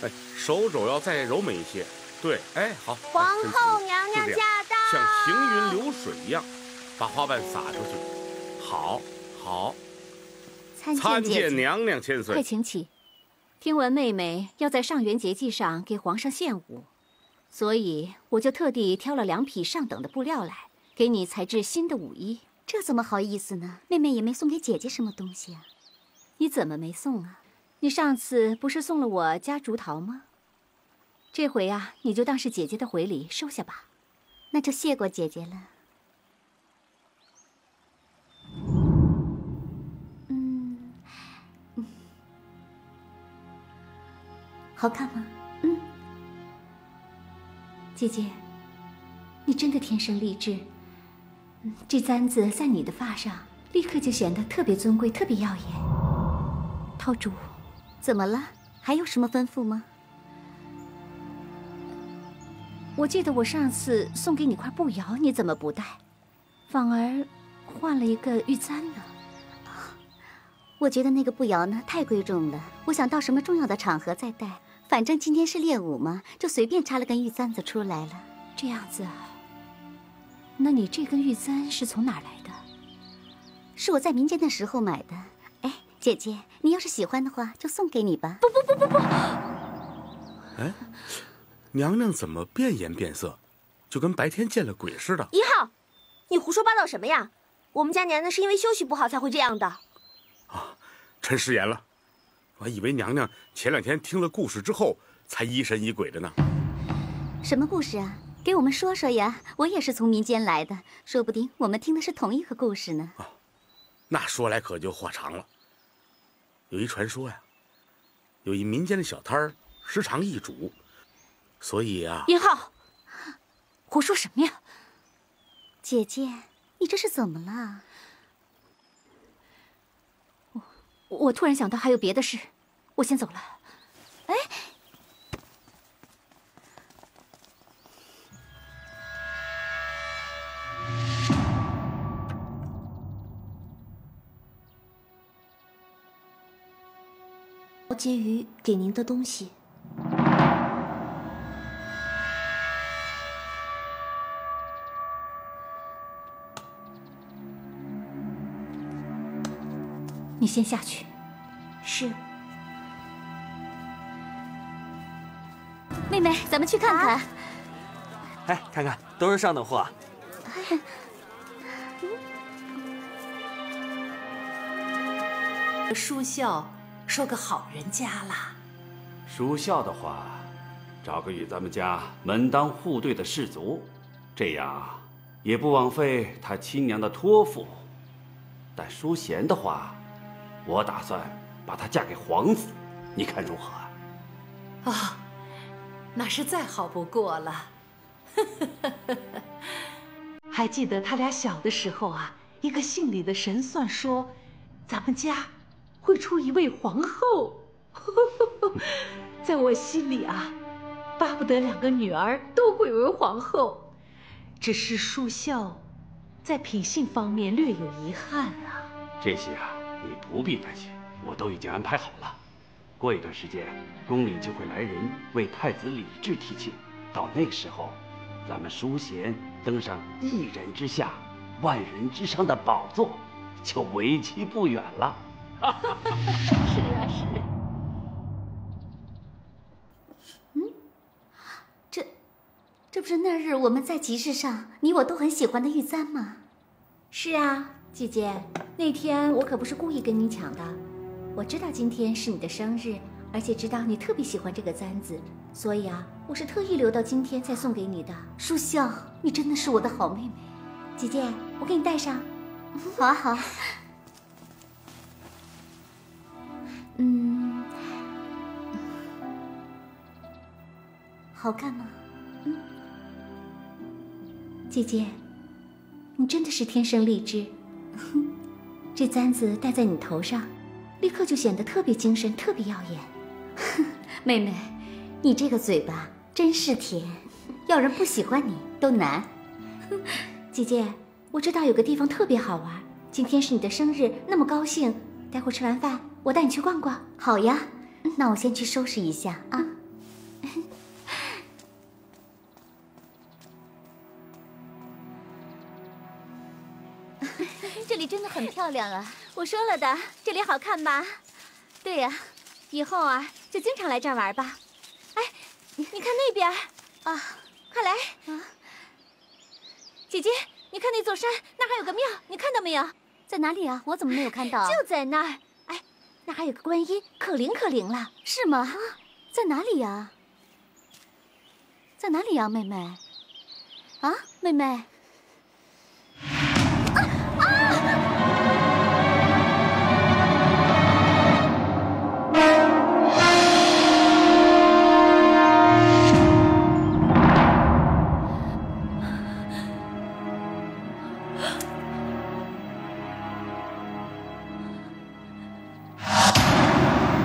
哎，手肘要再柔美一些。对，哎，好。皇后娘娘驾到，像行云流水一样，把花瓣洒出去。好，好。参见娘娘千岁。快请起。听闻妹妹要在上元节祭上给皇上献舞，所以我就特地挑了2匹上等的布料来，给你裁制新的舞衣。这怎么好意思呢？妹妹也没送给姐姐什么东西啊。你怎么没送啊？你上次不是送了我夹竹桃吗？这回啊，你就当是姐姐的回礼，收下吧。那就谢过姐姐了。好看吗？姐姐，你真的天生丽质。这簪子在你的发上，立刻就显得特别尊贵，特别耀眼。陶竹，怎么了？还有什么吩咐吗？我记得我上次送给你块步摇，你怎么不戴，反而换了一个玉簪呢？我觉得那个步摇呢太贵重了，我想到什么重要的场合再戴。反正今天是练舞嘛，就随便插了根玉簪子出来了。这样子啊？那你这根玉簪是从哪儿来的？是我在民间的时候买的。哎，姐姐，你要是喜欢的话，就送给你吧。不！哎，娘娘怎么变颜变色，就跟白天见了鬼似的？1号，你胡说八道什么呀？我们家娘娘是因为休息不好才会这样的。啊，臣失言了。我还以为娘娘前2天听了故事之后才疑神疑鬼的呢。什么故事啊？给我们说说呀！我也是从民间来的，说不定我们听的是同一个故事呢。哦，那说来可就话长了。有一传说呀，有一民间的小摊儿时常易主，所以啊。1号，胡说什么呀？姐姐，你这是怎么了？我突然想到还有别的事，我先走了。哎，毛婕妤给您的东西。你先下去。是。妹妹，咱们去看看。哎，看看，都是上等货。淑孝说个好人家啦。淑孝的话，找个与咱们家门当户对的士族，这样也不枉费他亲娘的托付。但淑贤的话，我打算把她嫁给皇子，你看如何？啊，那是再好不过了。还记得他俩小的时候啊，一个姓李的神算说，咱们家会出一位皇后。在我心里啊，巴不得2个女儿都贵为皇后，只是淑孝在品性方面略有遗憾啊。这些啊，你不必担心，我都已经安排好了。过一段时间，宫里就会来人为太子李治提亲，到那个时候，咱们淑贤登上1人之下、万人之上的宝座，就为期不远了。是啊，是。这不是那日我们在集市上你我都很喜欢的玉簪吗？是啊，姐姐，那天我可不是故意跟你抢的。我知道今天是你的生日，而且知道你特别喜欢这个簪子，所以啊，我是特意留到今天才送给你的。淑孝，你真的是我的好妹妹。姐姐，我给你戴上。好啊，好。好看吗？姐姐，你真的是天生丽质。这簪子戴在你头上，立刻就显得特别精神，特别耀眼。妹妹，你这个嘴巴真是甜，要人不喜欢你都难。姐姐，我知道有个地方特别好玩，今天是你的生日，那么高兴，待会儿吃完饭我带你去逛逛。好呀，那我先去收拾一下啊。里真的很漂亮啊！我说了的，这里好看吧？对呀，以后啊，就经常来这儿玩吧。哎，你看那边啊，快来啊！姐姐，你看那座山，那还有个庙，你看到没有？在哪里啊？我怎么没有看到？就在那儿。哎，那还有个观音，可灵可灵了，是吗？在哪里呀？在哪里呀，妹妹？啊，妹妹。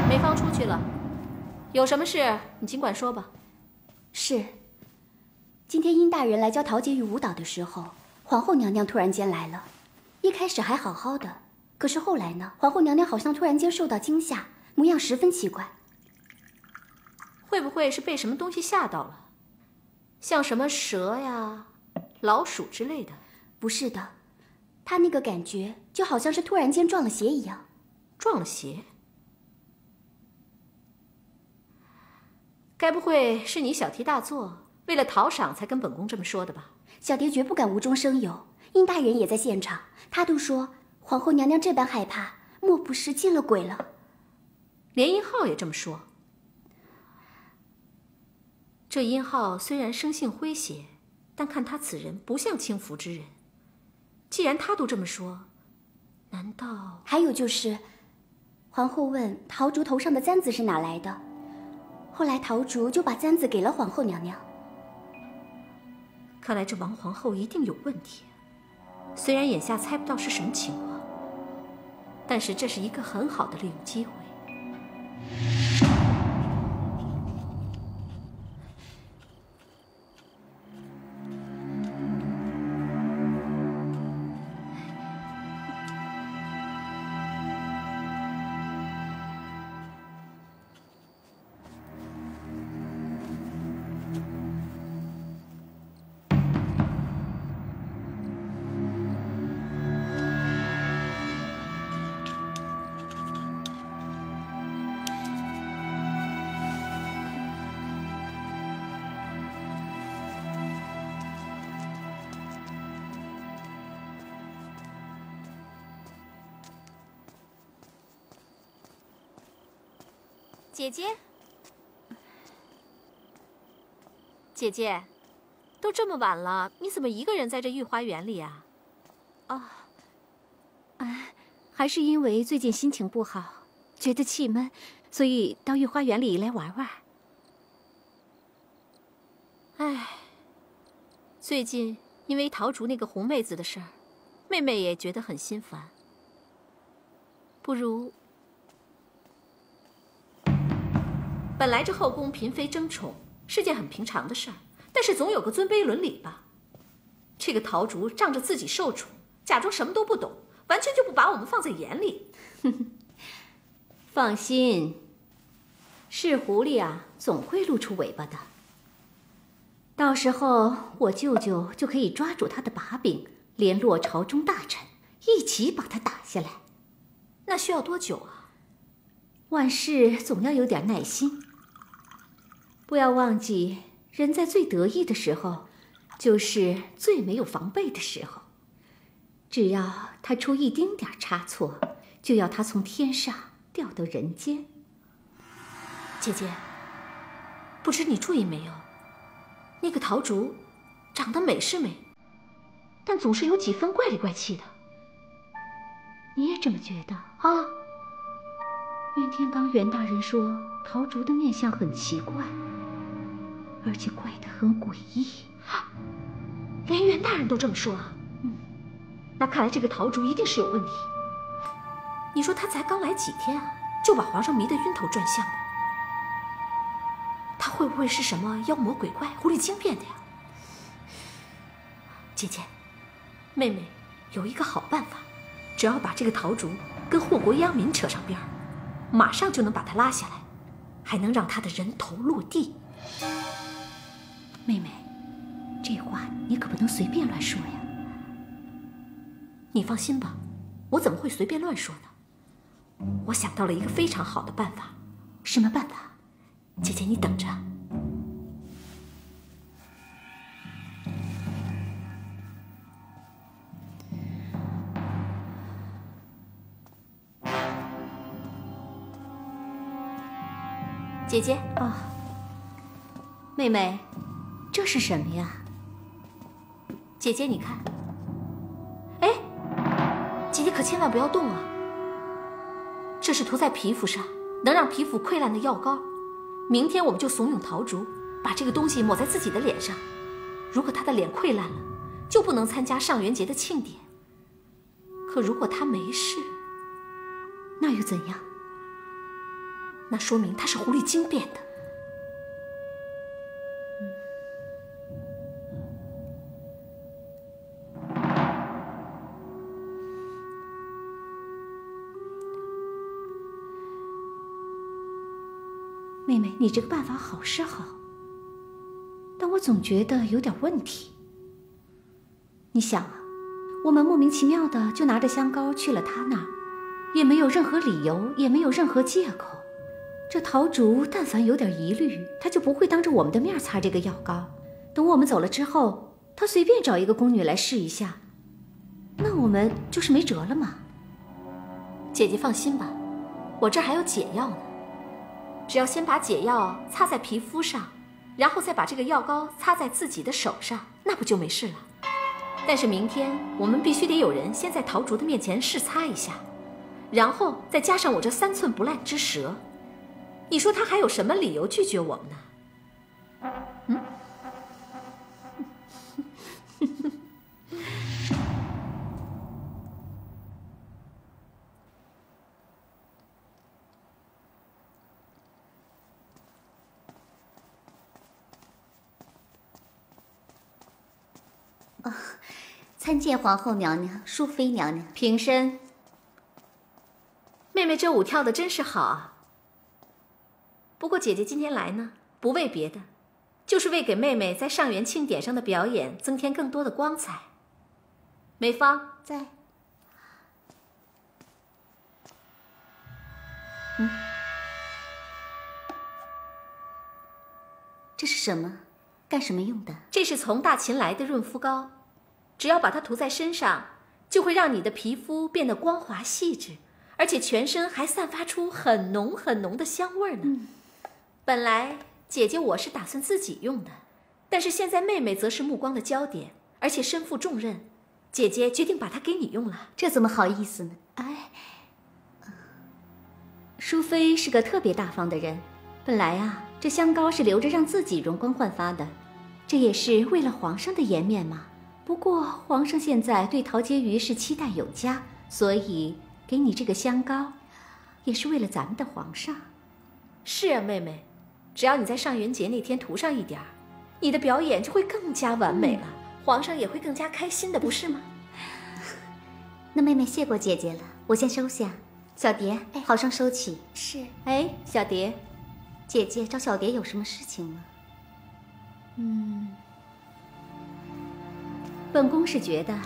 梅芳出去了，有什么事你尽管说吧。是，今天殷大人来教陶杰玉舞蹈的时候，皇后娘娘突然间来了。一开始还好好的，可是后来呢，皇后娘娘好像突然间受到惊吓，模样十分奇怪。会不会是被什么东西吓到了？像什么蛇呀、老鼠之类的？不是的，她那个感觉就好像是突然间撞了邪一样。撞了邪？该不会是你小题大做，为了讨赏才跟本宫这么说的吧？小蝶绝不敢无中生有，殷大人也在现场，他都说皇后娘娘这般害怕，莫不是见了鬼了？连殷浩也这么说。这殷浩虽然生性诙谐，但看他此人不像轻浮之人。既然他都这么说，难道……还有就是，皇后问陶竹头上的簪子是哪来的？后来陶竹就把簪子给了皇后娘娘。看来这王皇后一定有问题。虽然眼下猜不到是什么情况，但是这是一个很好的利用机会。姐姐，姐姐，都这么晚了，你怎么一个人在这御花园里啊？还是因为最近心情不好，觉得气闷，所以到御花园里来玩玩。唉，最近因为陶竹那个红妹子的事儿，妹妹也觉得很心烦。不如……本来这后宫嫔妃争宠是件很平常的事儿，但是总有个尊卑伦理吧。这个陶竹仗着自己受宠，假装什么都不懂，完全就不把我们放在眼里。放心，是狐狸啊，总会露出尾巴的。到时候我舅舅就可以抓住他的把柄，联络朝中大臣，一起把他打下来。那需要多久啊？万事总要有点耐心。不要忘记，人在最得意的时候，就是最没有防备的时候。只要他出一丁点差错，就要他从天上掉到人间。姐姐，不知你注意没有，那个陶竹长得美是美，但总是有几分怪里怪气的。你也这么觉得啊？袁天罡袁大人说，陶竹的面相很奇怪，而且怪得很诡异。连袁大人都这么说啊？那看来这个陶竹一定是有问题。你说他才刚来几天啊，就把皇上迷得晕头转向的，他会不会是什么妖魔鬼怪、狐狸精变的呀？姐姐，妹妹有一个好办法，只要把这个陶竹跟祸国殃民扯上边儿，马上就能把他拉下来，还能让他的人头落地。妹妹，这话你可不能随便乱说呀。你放心吧，我怎么会随便乱说呢？我想到了一个非常好的办法。什么办法？姐姐，你等着。姐姐啊，妹妹，这是什么呀？姐姐，你看，哎，姐姐可千万不要动啊！这是涂在皮肤上，能让皮肤溃烂的药膏。明天我们就怂恿陶竹把这个东西抹在自己的脸上。如果他的脸溃烂了，就不能参加上元节的庆典。可如果他没事，那又怎样？那说明他是狐狸精变的。妹妹，你这个办法好是好，但我总觉得有点问题。你想啊，我们莫名其妙的就拿着香膏去了他那儿，也没有任何理由，也没有任何借口。这陶竹但凡有点疑虑，他就不会当着我们的面擦这个药膏。等我们走了之后，他随便找一个宫女来试一下，那我们就是没辙了嘛。姐姐放心吧，我这儿还有解药呢。只要先把解药擦在皮肤上，然后再把这个药膏擦在自己的手上，那不就没事了？但是明天我们必须得有人先在陶竹的面前试擦一下，然后再加上我这3寸不烂之舌。你说他还有什么理由拒绝我们呢？参见皇后娘娘、淑妃娘娘。平身。妹妹这舞跳的真是好啊。不过姐姐今天来呢，不为别的，就是为给妹妹在上元庆典上的表演增添更多的光彩。梅芳在。这是什么？干什么用的？这是从大秦来的润肤膏，只要把它涂在身上，就会让你的皮肤变得光滑细致，而且全身还散发出很浓很浓的香味呢。本来姐姐我是打算自己用的，但是现在妹妹则是目光的焦点，而且身负重任，姐姐决定把它给你用了。这怎么好意思呢？哎，淑妃是个特别大方的人，本来啊，这香膏是留着让自己容光焕发的，这也是为了皇上的颜面嘛。不过皇上现在对陶婕妤是期待有加，所以给你这个香膏，也是为了咱们的皇上。是啊，妹妹，只要你在上元节那天涂上一点儿，你的表演就会更加完美了，皇上也会更加开心的，不是吗？那妹妹谢过姐姐了，我先收下。小蝶，好生收起。是。哎，小蝶，姐姐找小蝶有什么事情吗？本宫是觉得，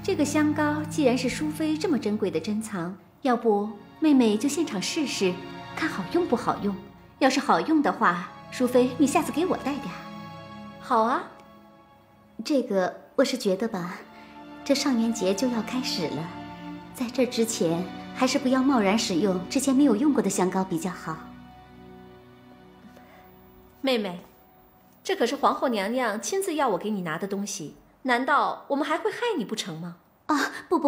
这个香膏既然是淑妃这么珍贵的珍藏，要不妹妹就现场试试，看好用不好用。要是好用的话，淑妃你下次给我带点。好啊。这个我是觉得吧，这上元节就要开始了，在这之前还是不要贸然使用之前没有用过的香膏比较好。妹妹，这可是皇后娘娘亲自要我给你拿的东西，难道我们还会害你不成吗？啊，不，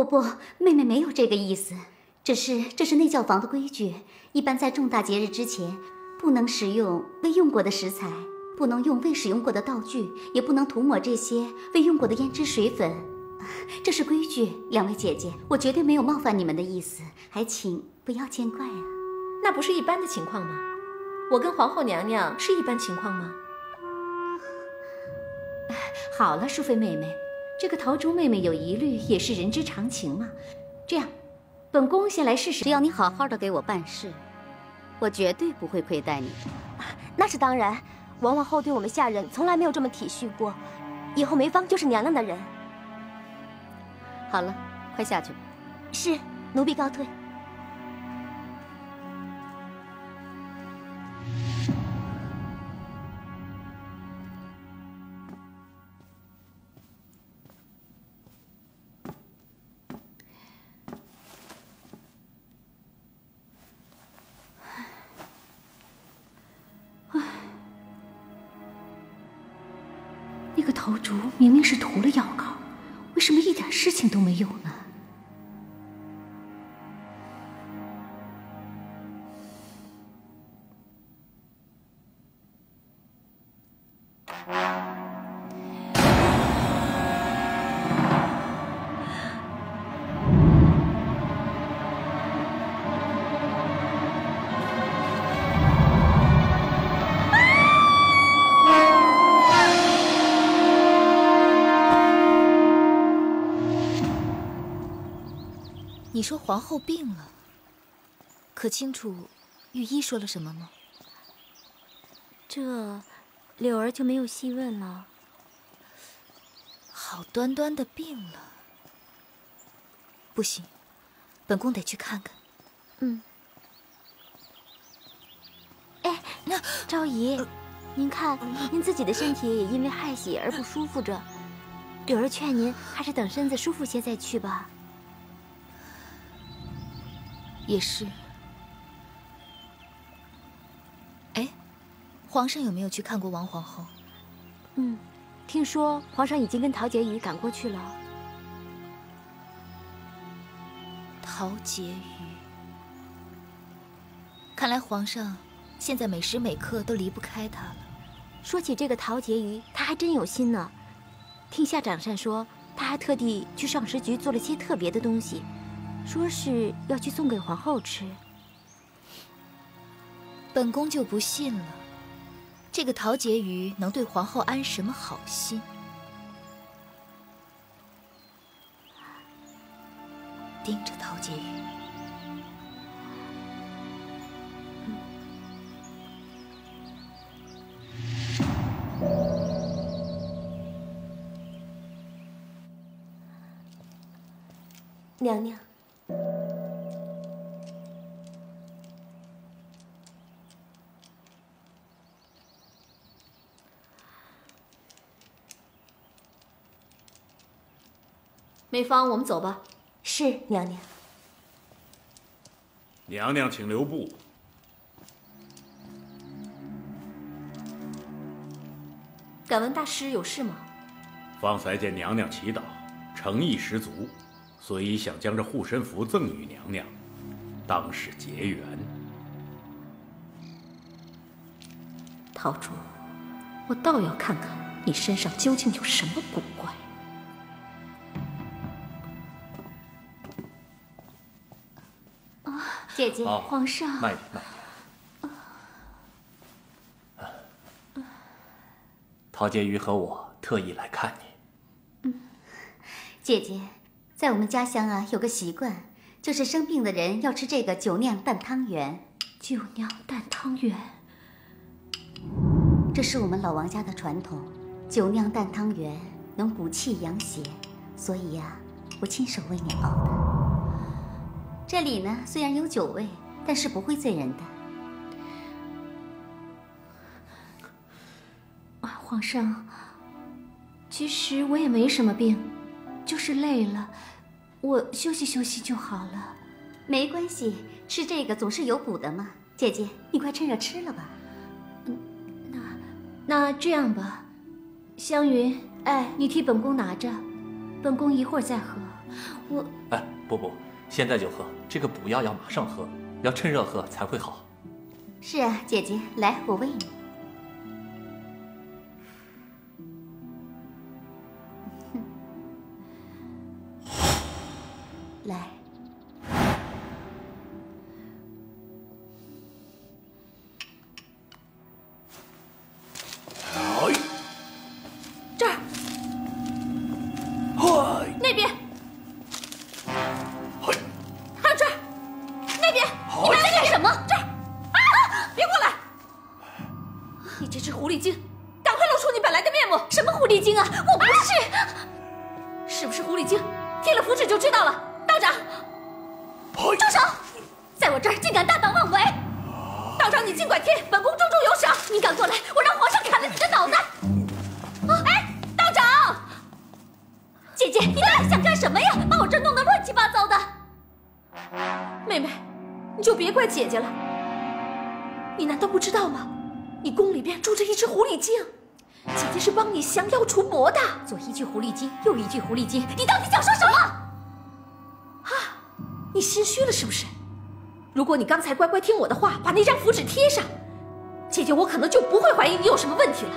妹妹没有这个意思，这是内教房的规矩，一般在重大节日之前，不能使用未用过的食材，不能用未使用过的道具，也不能涂抹这些未用过的胭脂水粉，这是规矩。两位姐姐，我绝对没有冒犯你们的意思，还请不要见怪啊。那不是一般的情况吗？我跟皇后娘娘是一般情况吗？好了，淑妃妹妹，这个陶竹妹妹有疑虑也是人之常情嘛。这样，本宫先来试试。只要你好好的给我办事，我绝对不会亏待你的。那是当然，王皇后对我们下人从来没有这么体恤过，以后梅芳就是娘娘的人。好了，快下去吧。是。奴婢告退。那个头竹明明是涂了药膏，为什么一点事情都没有呢？你说皇后病了，可清楚御医说了什么吗？这柳儿就没有细问了。好端端的病了，不行，本宫得去看看。嗯。哎，昭仪，您看，您自己的身体也因为害喜而不舒服着，柳儿劝您还是等身子舒服些再去吧。也是。哎，皇上有没有去看过王皇后？嗯，听说皇上已经跟陶婕妤赶过去了。陶婕妤，看来皇上现在每时每刻都离不开她了。说起这个陶婕妤，她还真有心呢。听夏长善说，她还特地去上食局做了些特别的东西。说是要去送给皇后吃，本宫就不信了。这个陶婕妤能对皇后安什么好心？盯着陶婕妤。娘娘。梅芳，我们走吧。是，娘娘。娘娘，请留步。敢问大师有事吗？方才见娘娘祈祷，诚意十足，所以想将这护身符赠与娘娘，当是结缘。陶竹，我倒要看看你身上究竟有什么古怪。姐姐，皇上，慢点，慢点。陶婕妤和我特意来看你。姐姐，在我们家乡啊，有个习惯，就是生病的人要吃这个酒酿蛋汤圆。酒酿蛋汤圆，这是我们老王家的传统。酒酿蛋汤圆能补气养血，所以呀，我亲手为你熬的。这里呢，虽然有酒味，但是不会醉人的。皇上，其实我也没什么病，就是累了，我休息休息就好了。没关系，吃这个总是有补的嘛。姐姐，你快趁热吃了吧。那这样吧，湘云，哎，你替本宫拿着，本宫一会儿再喝。哎，不，现在就喝，这个补药要马上喝，要趁热喝才会好。是啊，姐姐，来，我喂你。来。这儿。那边。还有这儿。那边。你们在干什么？这儿。啊！别过来！你这只狐狸精，赶快露出你本来的面目！什么狐狸精啊？我不是。是不是狐狸精？贴了符纸就知道了。道长。住手！在我这儿竟敢大胆妄为！道长，你尽管听，本宫重重有赏。你敢过来，我让皇上砍了你的脑袋！哎，道长，姐姐，你到底想干什么呀？把我这弄得乱七八糟的。妹妹，你就别怪姐姐了。你难道不知道吗？你宫里边住着一只狐狸精，姐姐是帮你降妖除魔的。左一句狐狸精，右一句狐狸精，你到底想说什么？啊，你心虚了是不是？如果你刚才乖乖听我的话，把那张符纸贴上，姐姐我可能就不会怀疑你有什么问题了。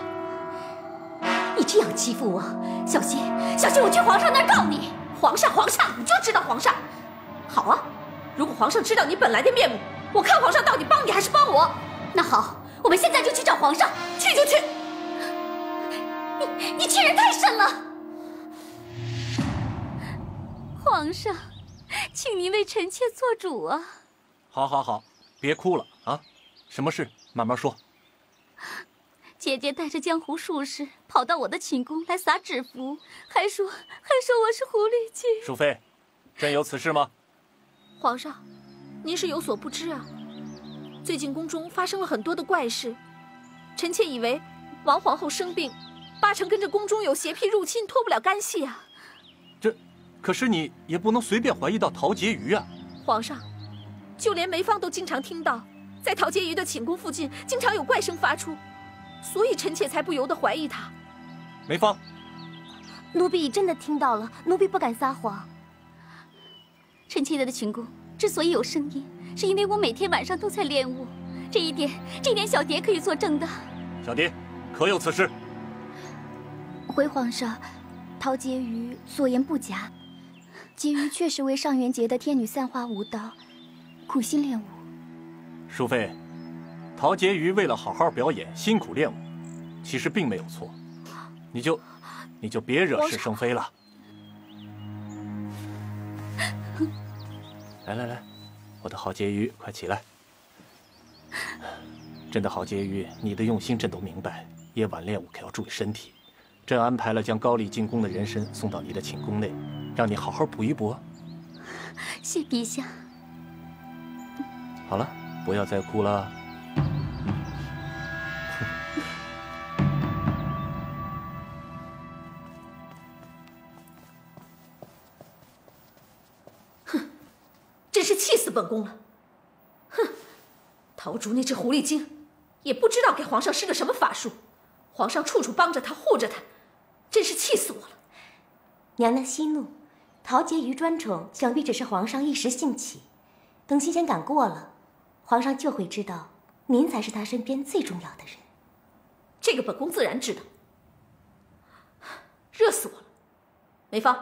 你这样欺负我，小心我去皇上那儿告你！皇上，你就知道皇上。好啊，如果皇上知道你本来的面目，我看皇上到底帮你还是帮我。那好，我们现在就去找皇上，去就去。你欺人太甚了！皇上，请您为臣妾做主啊！好，别哭了啊！什么事慢慢说。姐姐带着江湖术士跑到我的寝宫来撒纸符，还说我是狐狸精。淑妃，真有此事吗？皇上，您是有所不知啊。最近宫中发生了很多的怪事，臣妾以为王皇后生病，八成跟着宫中有邪癖入侵，脱不了干系啊。可是你也不能随便怀疑到陶婕妤啊。皇上，就连梅芳都经常听到，在陶婕妤的寝宫附近经常有怪声发出，所以臣妾才不由得怀疑她。梅芳，奴婢真的听到了，奴婢不敢撒谎。臣妾的寝宫之所以有声音，是因为我每天晚上都在练武，这一点小蝶可以作证的。小蝶，可有此事？回皇上，陶婕妤所言不假，婕妤确实为上元节的天女散花舞蹈苦心练武。淑妃，陶婕妤为了好好表演，辛苦练武，其实并没有错。你就别惹是生非了。来，我的好婕妤，快起来！朕的好婕妤，你的用心朕都明白，夜晚练武可要注意身体。朕安排了将高丽进宫的人参送到你的寝宫内，让你好好补一补。谢陛下。好了，不要再哭了。哼，真是气死本宫了！哼，陶竹那只狐狸精，也不知道给皇上施个什么法术，皇上处处帮着他护着他，真是气死我了。娘娘息怒，陶婕妤专宠，想必只是皇上一时兴起。等新鲜感过了，皇上就会知道，您才是他身边最重要的人。这个本宫自然知道。热死我了！梅芳，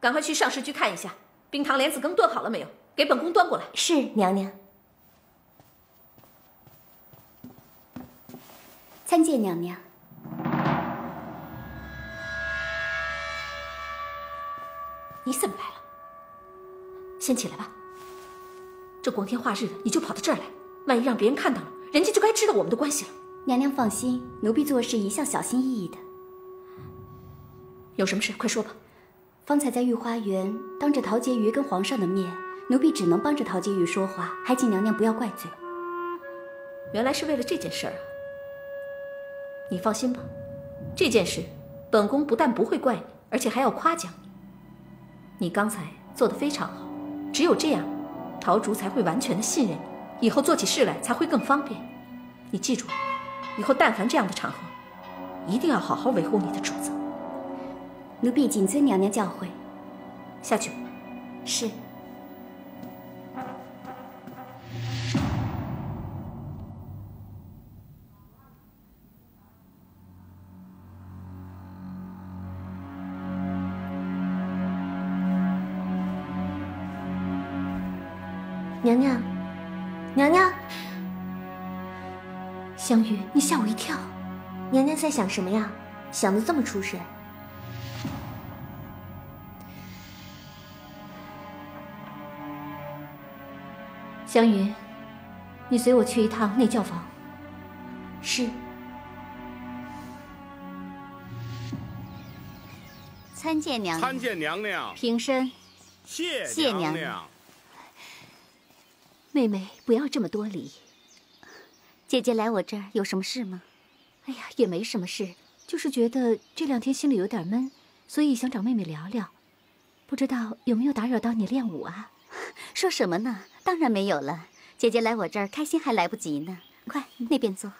赶快去上食居看一下，冰糖莲子羹炖好了没有？给本宫端过来。是，娘娘。参见娘娘。你怎么来了？先起来吧。这光天化日的，你就跑到这儿来，万一让别人看到了，人家就该知道我们的关系了。娘娘放心，奴婢做事一向小心翼翼的。有什么事快说吧。方才在御花园，当着陶婕妤跟皇上的面，奴婢只能帮着陶婕妤说话，还请娘娘不要怪罪。原来是为了这件事儿啊。你放心吧，这件事，本宫不但不会怪你，而且还要夸奖你。你刚才做得非常好，只有这样，陶竹才会完全的信任你，以后做起事来才会更方便。你记住，以后但凡这样的场合，一定要好好维护你的主子。奴婢谨遵娘娘教诲。下去吧。是。娘娘，娘娘，香玉，你吓我一跳。娘娘在想什么呀？想得这么出神。香云，你随我去一趟内教房。是。参见娘娘。参见娘娘。平身。谢娘娘。妹妹，不要这么多礼。姐姐来我这儿有什么事吗？哎呀，也没什么事，就是觉得这2天心里有点闷，所以想找妹妹聊聊。不知道有没有打扰到你练武啊？说什么呢？当然没有了。姐姐来我这儿开心还来不及呢。快，那边坐。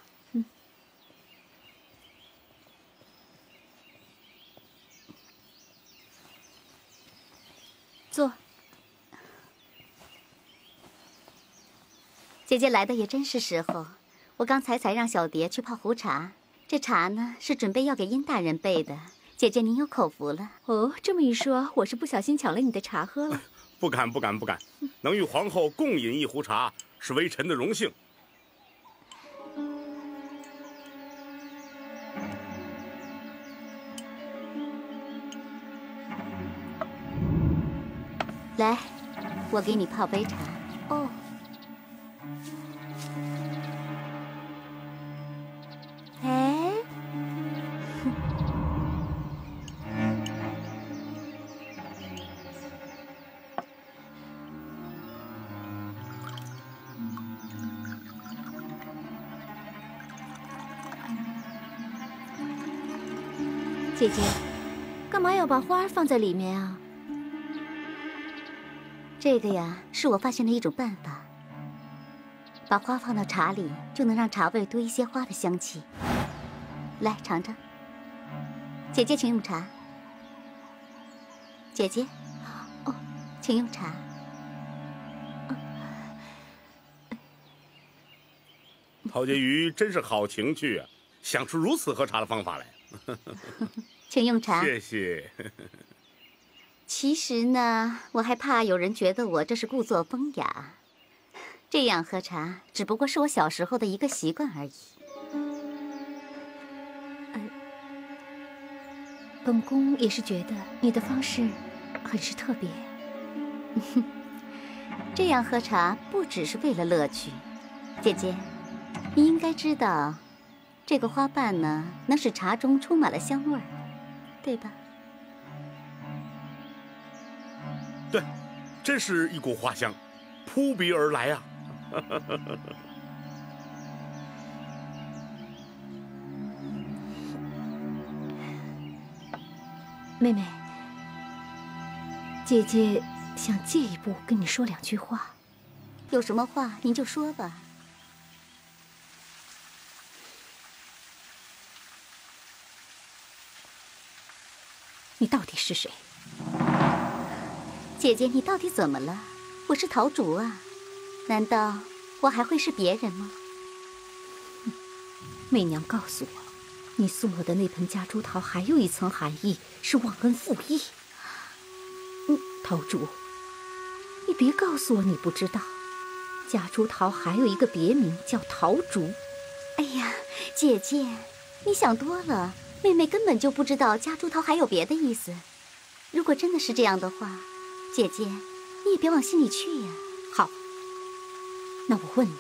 坐。姐姐来的也真是时候，我刚才让小蝶去泡壶茶，这茶呢是准备要给殷大人备的。姐姐您有口福了。哦，这么一说，我是不小心抢了你的茶喝了。不敢，能与皇后共饮一壶茶，是微臣的荣幸。来，我给你泡杯茶。哦。哎，姐姐，干嘛要把花放在里面啊？这个呀，是我发现的一种办法。把花放到茶里，就能让茶味多一些花的香气。来尝尝。姐姐，请用茶。姐姐，哦，请用茶。陶婕妤真是好情趣啊，想出如此喝茶的方法来。请用茶。谢谢。其实呢，我还怕有人觉得我这是故作风雅。这样喝茶只不过是我小时候的一个习惯而已。本宫也是觉得你的方式很是特别。这样喝茶不只是为了乐趣。姐姐，你应该知道，这个花瓣呢，能使茶中充满了香味儿，对吧？对，真是一股花香，扑鼻而来啊！妹妹，姐姐想借一步跟你说2句话。有什么话您就说吧。你到底是谁？姐姐，你到底怎么了？我是陶竹啊，难道我还会是别人吗？媚娘告诉我，你送我的那盆夹竹桃还有一层含义，是忘恩负义。陶竹，你别告诉我你不知道，夹竹桃还有一个别名叫桃竹。哎呀，姐姐，你想多了，妹妹根本就不知道夹竹桃还有别的意思。如果真的是这样的话，姐姐，你也别往心里去呀。好，那我问你，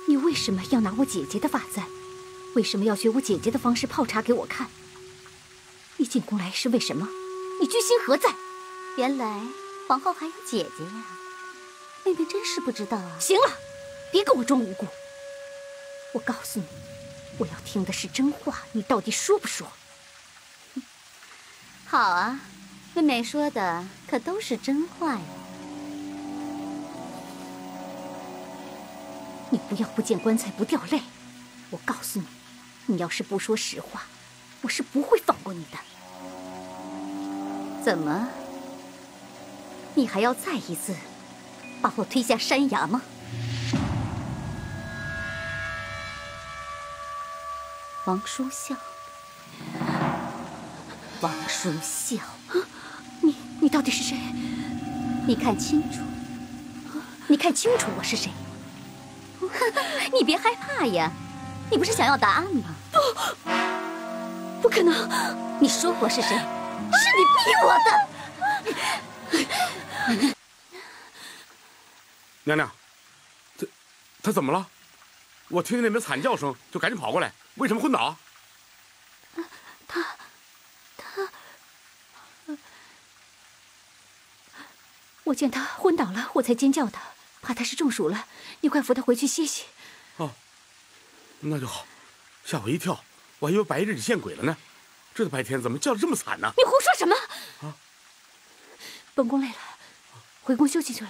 你为什么要拿我姐姐的发簪？为什么要学我姐姐的方式泡茶给我看？你进宫来是为什么？你居心何在？原来皇后还有姐姐呀，妹妹真是不知道啊。行了，别跟我装无辜。我告诉你，我要听的是真话，你到底说不说？好啊，妹妹说的可都是真话呀。你不要不见棺材不掉泪。我告诉你，你要是不说实话，我是不会放过你的。怎么？你还要再一次把我推下山崖吗？王叔孝，王叔孝，你到底是谁？你看清楚，你看清楚我是谁。你别害怕呀，你不是想要答案吗？不可能！你说我是谁？是你逼我的。娘娘，他怎么了？我听见那边惨叫声，就赶紧跑过来。为什么昏倒？我见他昏倒了，我才尖叫的。怕他是中暑了，你快扶他回去歇歇。哦，那就好，吓我一跳，我还以为白日里见鬼了呢。这大白天怎么叫得这么惨呢？你胡说什么？啊！本宫累了，回宫休息去了。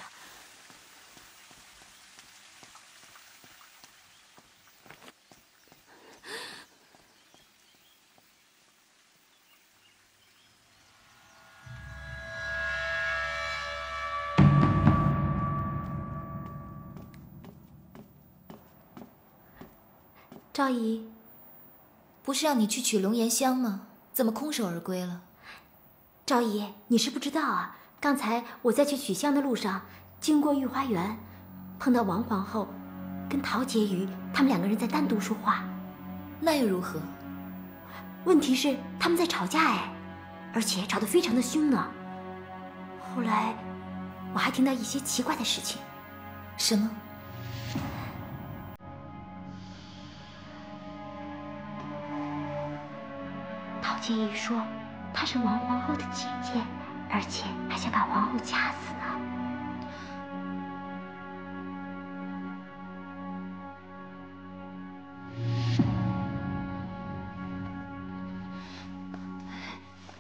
昭仪，不是让你去取龙涎香吗？怎么空手而归了？昭仪，你是不知道啊，刚才我在去取香的路上，经过御花园，碰到王皇后跟陶婕妤他们两个人在单独说话。那又如何？问题是他们在吵架哎，而且吵得非常的凶呢。后来我还听到一些奇怪的事情。什么？陶婕妤说她是王皇后的姐姐，而且还想把皇后掐死呢。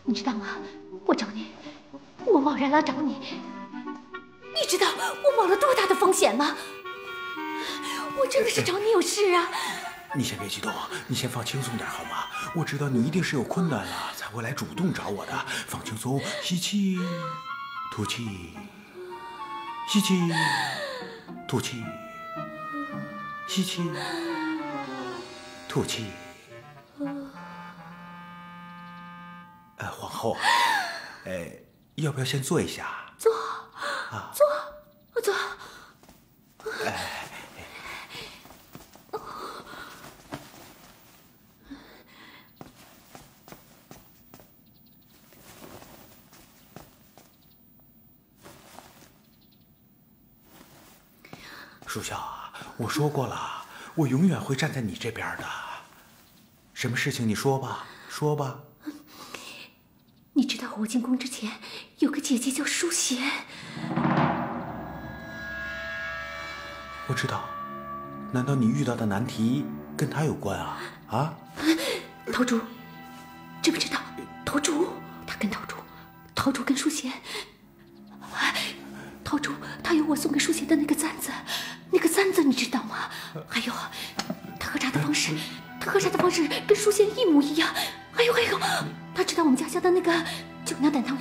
你知道吗？我找你，我贸然来找你，你知道我冒了多大的风险吗？我真的是找你有事啊！你先别激动，你先放轻松点好吗？我知道你一定是有困难了才会来主动找我的。放轻松，吸气，吐气，吸气，吐气，吸气，吐气。皇后，要不要先坐一下？坐，啊，坐。属下啊，我说过了，我永远会站在你这边的。什么事情你说吧，说吧。你知道我进宫之前有个姐姐叫淑贤。我知道，难道你遇到的难题跟她有关啊？啊？陶竹，知不知道？陶竹，他跟陶竹跟淑贤，陶竹他有我送给淑贤的那个簪子，你知道吗？还有，他喝茶的方式跟淑贤一模一样。还有，他知道我们家乡的那个酒酿蛋汤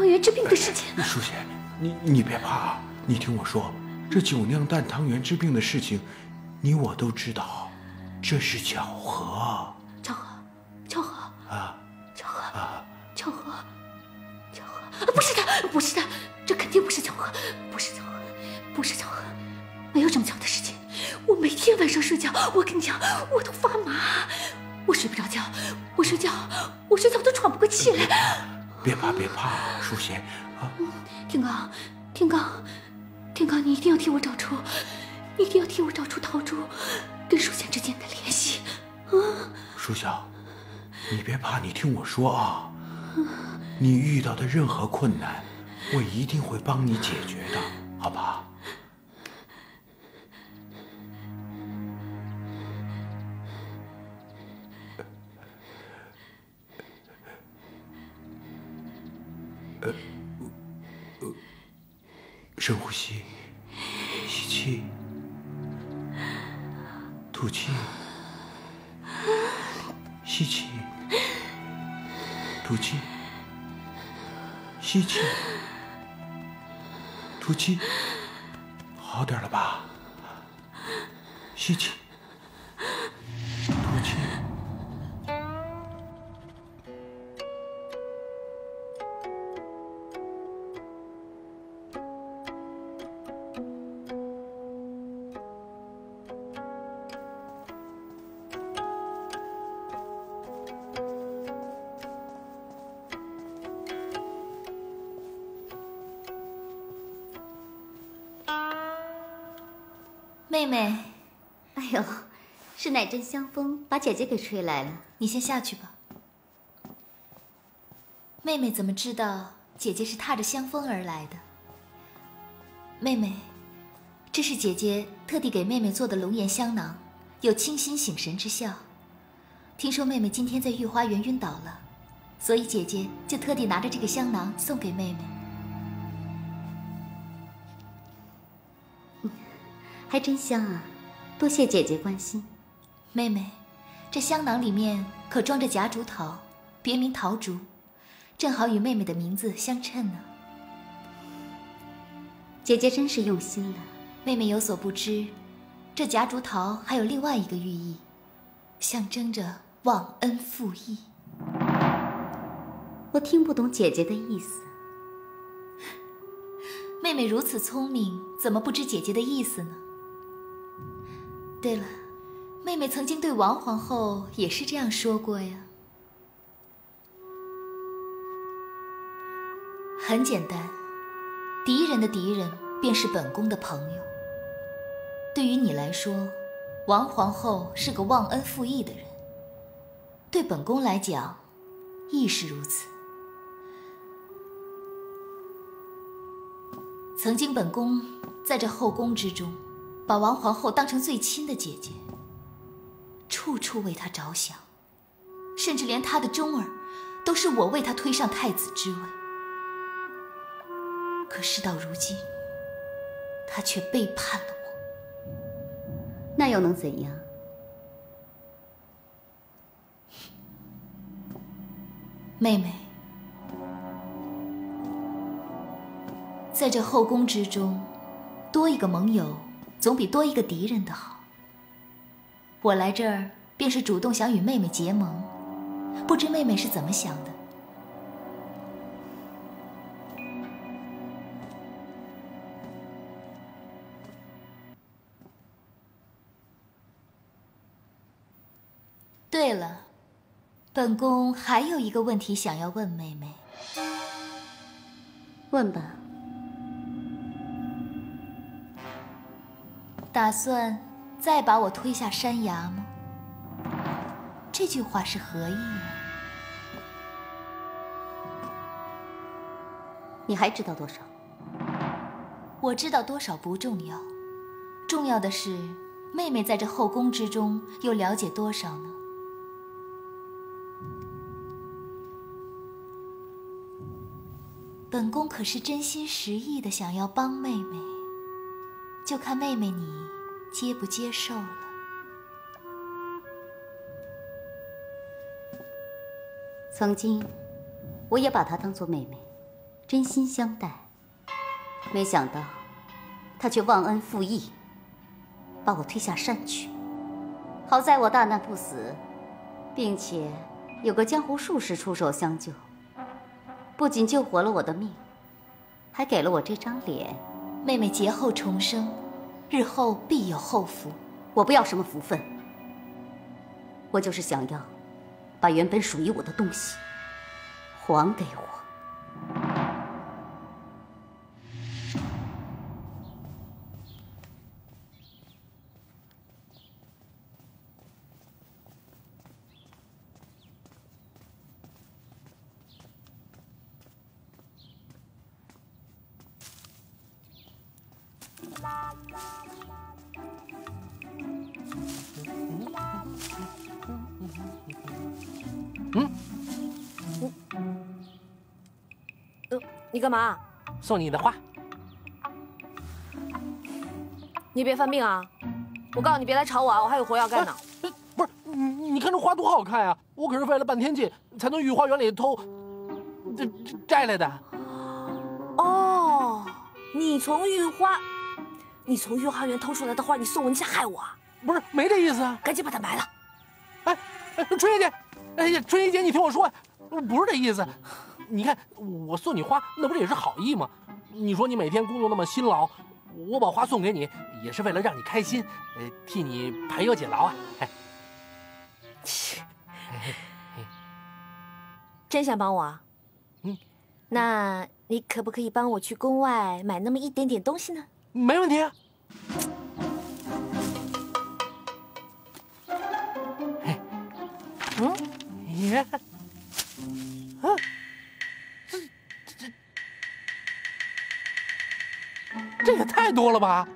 圆治病的事情。淑贤，你别怕，你听我说，这酒酿蛋汤圆治病的事情，你我都知道，这是巧合。巧合啊！巧合！不是的，这肯定不是巧合，不是巧合，没有这么巧的事情。我每天晚上睡觉，我跟你讲，我都发麻，我睡不着觉，我睡觉都喘不过气来。别怕，淑贤啊！天刚，你一定要替我找出陶竹跟淑贤之间的联系啊！淑孝，你别怕，你听我说啊，你遇到的任何困难，我一定会帮你解决的，好吧？深呼吸，吸气，吐气，吸气，吐气，吸气，吐气，好点了吧？吸气，吐气。妹妹，哎呦，是哪阵香风把姐姐给吹来了？你先下去吧。妹妹怎么知道姐姐是踏着香风而来的？妹妹，这是姐姐特地给妹妹做的龙涎香囊，有清心醒神之效。听说妹妹今天在御花园晕倒了，所以姐姐就特地拿着这个香囊送给妹妹。还真香啊！多谢姐姐关心。妹妹，这香囊里面可装着夹竹桃，别名桃竹，正好与妹妹的名字相称呢。姐姐真是用心了。妹妹有所不知，这夹竹桃还有另外一个寓意，象征着忘恩负义。我听不懂姐姐的意思。妹妹如此聪明，怎么不知姐姐的意思呢？对了，妹妹曾经对王皇后也是这样说过呀。很简单，敌人的敌人便是本宫的朋友。对于你来说，王皇后是个忘恩负义的人，对本宫来讲，亦是如此。曾经本宫在这后宫之中，把王皇后当成最亲的姐姐，处处为她着想，甚至连她的钟儿都是我为她推上太子之位。可事到如今，她却背叛了我。那又能怎样？妹妹，在这后宫之中，多一个盟友总比多一个敌人的好。我来这儿便是主动想与妹妹结盟，不知妹妹是怎么想的？对了，本宫还有一个问题想要问妹妹。问吧。打算再把我推下山崖吗？这句话是何意啊？你还知道多少？我知道多少不重要，重要的是妹妹在这后宫之中又了解多少呢？本宫可是真心实意的想要帮妹妹，就看妹妹你接不接受了。曾经，我也把她当作妹妹，真心相待。没想到，她却忘恩负义，把我推下山去。好在我大难不死，并且有个江湖术士出手相救，不仅救活了我的命，还给了我这张脸。妹妹劫后重生，日后必有后福。我不要什么福分，我就是想要把原本属于我的东西还给我。你干嘛？送你的花。你别犯病啊！我告诉你别来吵我啊！我还有活要干呢。不是，你看这花多好看呀！我可是费了半天劲才从御花园里摘来的。哦，你从御花园偷出来的花，你送我，你想害我啊？不是，没这意思啊！赶紧把它埋了。哎，春叶姐，哎呀，春叶姐，你听我说，不是这意思。你看，我送你花，那不是也是好意吗？你说你每天工作那么辛劳，我把花送给你，也是为了让你开心，替你排忧解劳啊！哎，真想帮我啊？那你可不可以帮我去宫外买那么一点点东西呢？没问题啊。耶，这也太多了吧？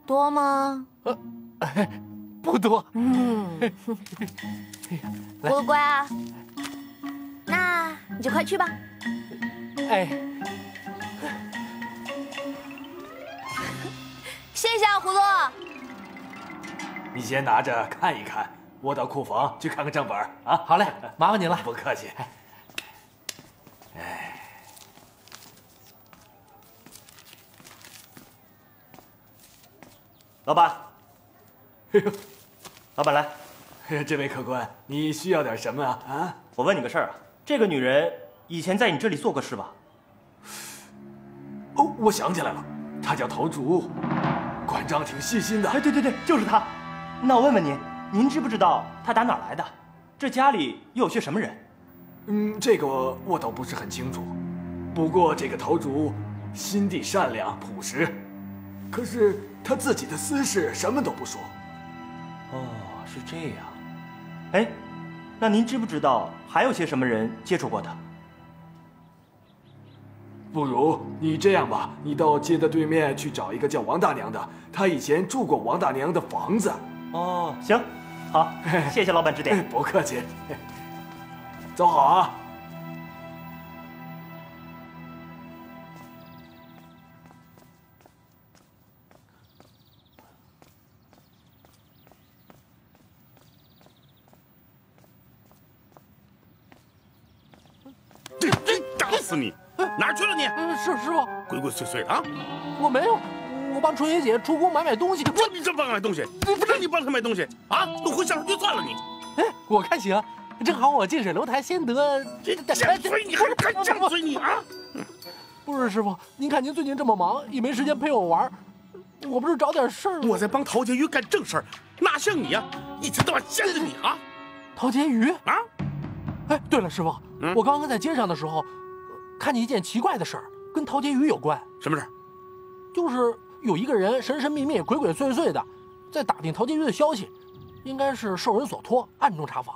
多吗？不多。葫芦乖啊，那你就快去吧。哎，谢谢啊，葫芦。你先拿着看一看，我到库房去看看账本啊。好嘞，麻烦您了。不客气。老板，哎呦，老板来，这位客官，你需要点什么啊？啊？我问你个事儿啊，这个女人以前在你这里做过事吧？哦，我想起来了，她叫陶竹，管账挺细心的。哎，对，就是她。那我问问您知不知道她打哪儿来的？这家里又有些什么人？这个我倒不是很清楚。不过这个陶竹心地善良朴实，可是她自己的私事什么都不说。哦，是这样。哎，那您知不知道还有些什么人接触过她？不如你这样吧，你到街的对面去找一个叫王大娘的，她以前住过王大娘的房子。哦，行，好，谢谢老板指点。不客气，走好啊。真打死你！哪儿去了你？师傅，鬼鬼祟祟的啊！我没有，我帮春雨姐出宫买东西。我你真帮买东西？不是你帮她买东西啊？都回乡上就算了你。哎，我看行，正好我近水楼台先得。犟嘴你还敢犟嘴你啊？不是师傅，您看您最近这么忙，也没时间陪我玩，我不是找点事儿吗？我在帮陶婕妤干正事儿，哪像你呀，一天到晚闲着你啊！陶婕妤啊？哎，对了，师傅，我刚刚在街上的时候，看见一件奇怪的事儿，跟陶婕妤有关。什么事？就是有一个人神神秘秘、鬼鬼祟祟的，在打听陶婕妤的消息，应该是受人所托，暗中查访。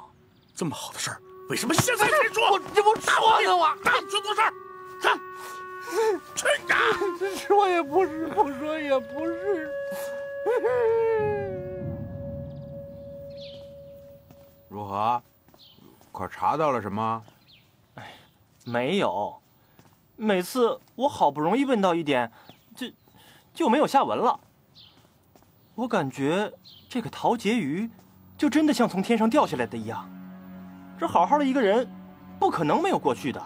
这么好的事儿，为什么现在才说？我这不说呢吗？大做错事儿，去呀！说也不是，不说也不是。如何？可查到了什么？哎，没有。每次我好不容易问到一点，就没有下文了。我感觉这个陶婕妤，就真的像从天上掉下来的一样。这好好的一个人，不可能没有过去的。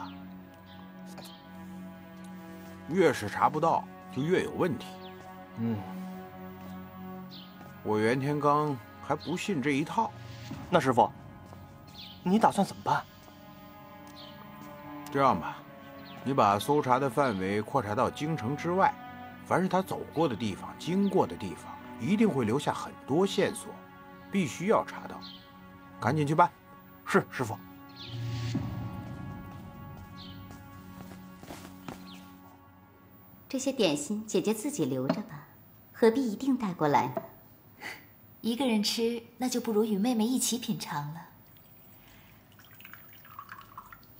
越是查不到，就越有问题。我袁天罡还不信这一套。那师傅，你打算怎么办？这样吧，你把搜查的范围扩大到京城之外，凡是他走过的地方、经过的地方，一定会留下很多线索，必须要查到。赶紧去办。是，师傅。这些点心姐姐自己留着吧，何必一定带过来呢？一个人吃，那就不如与妹妹一起品尝了。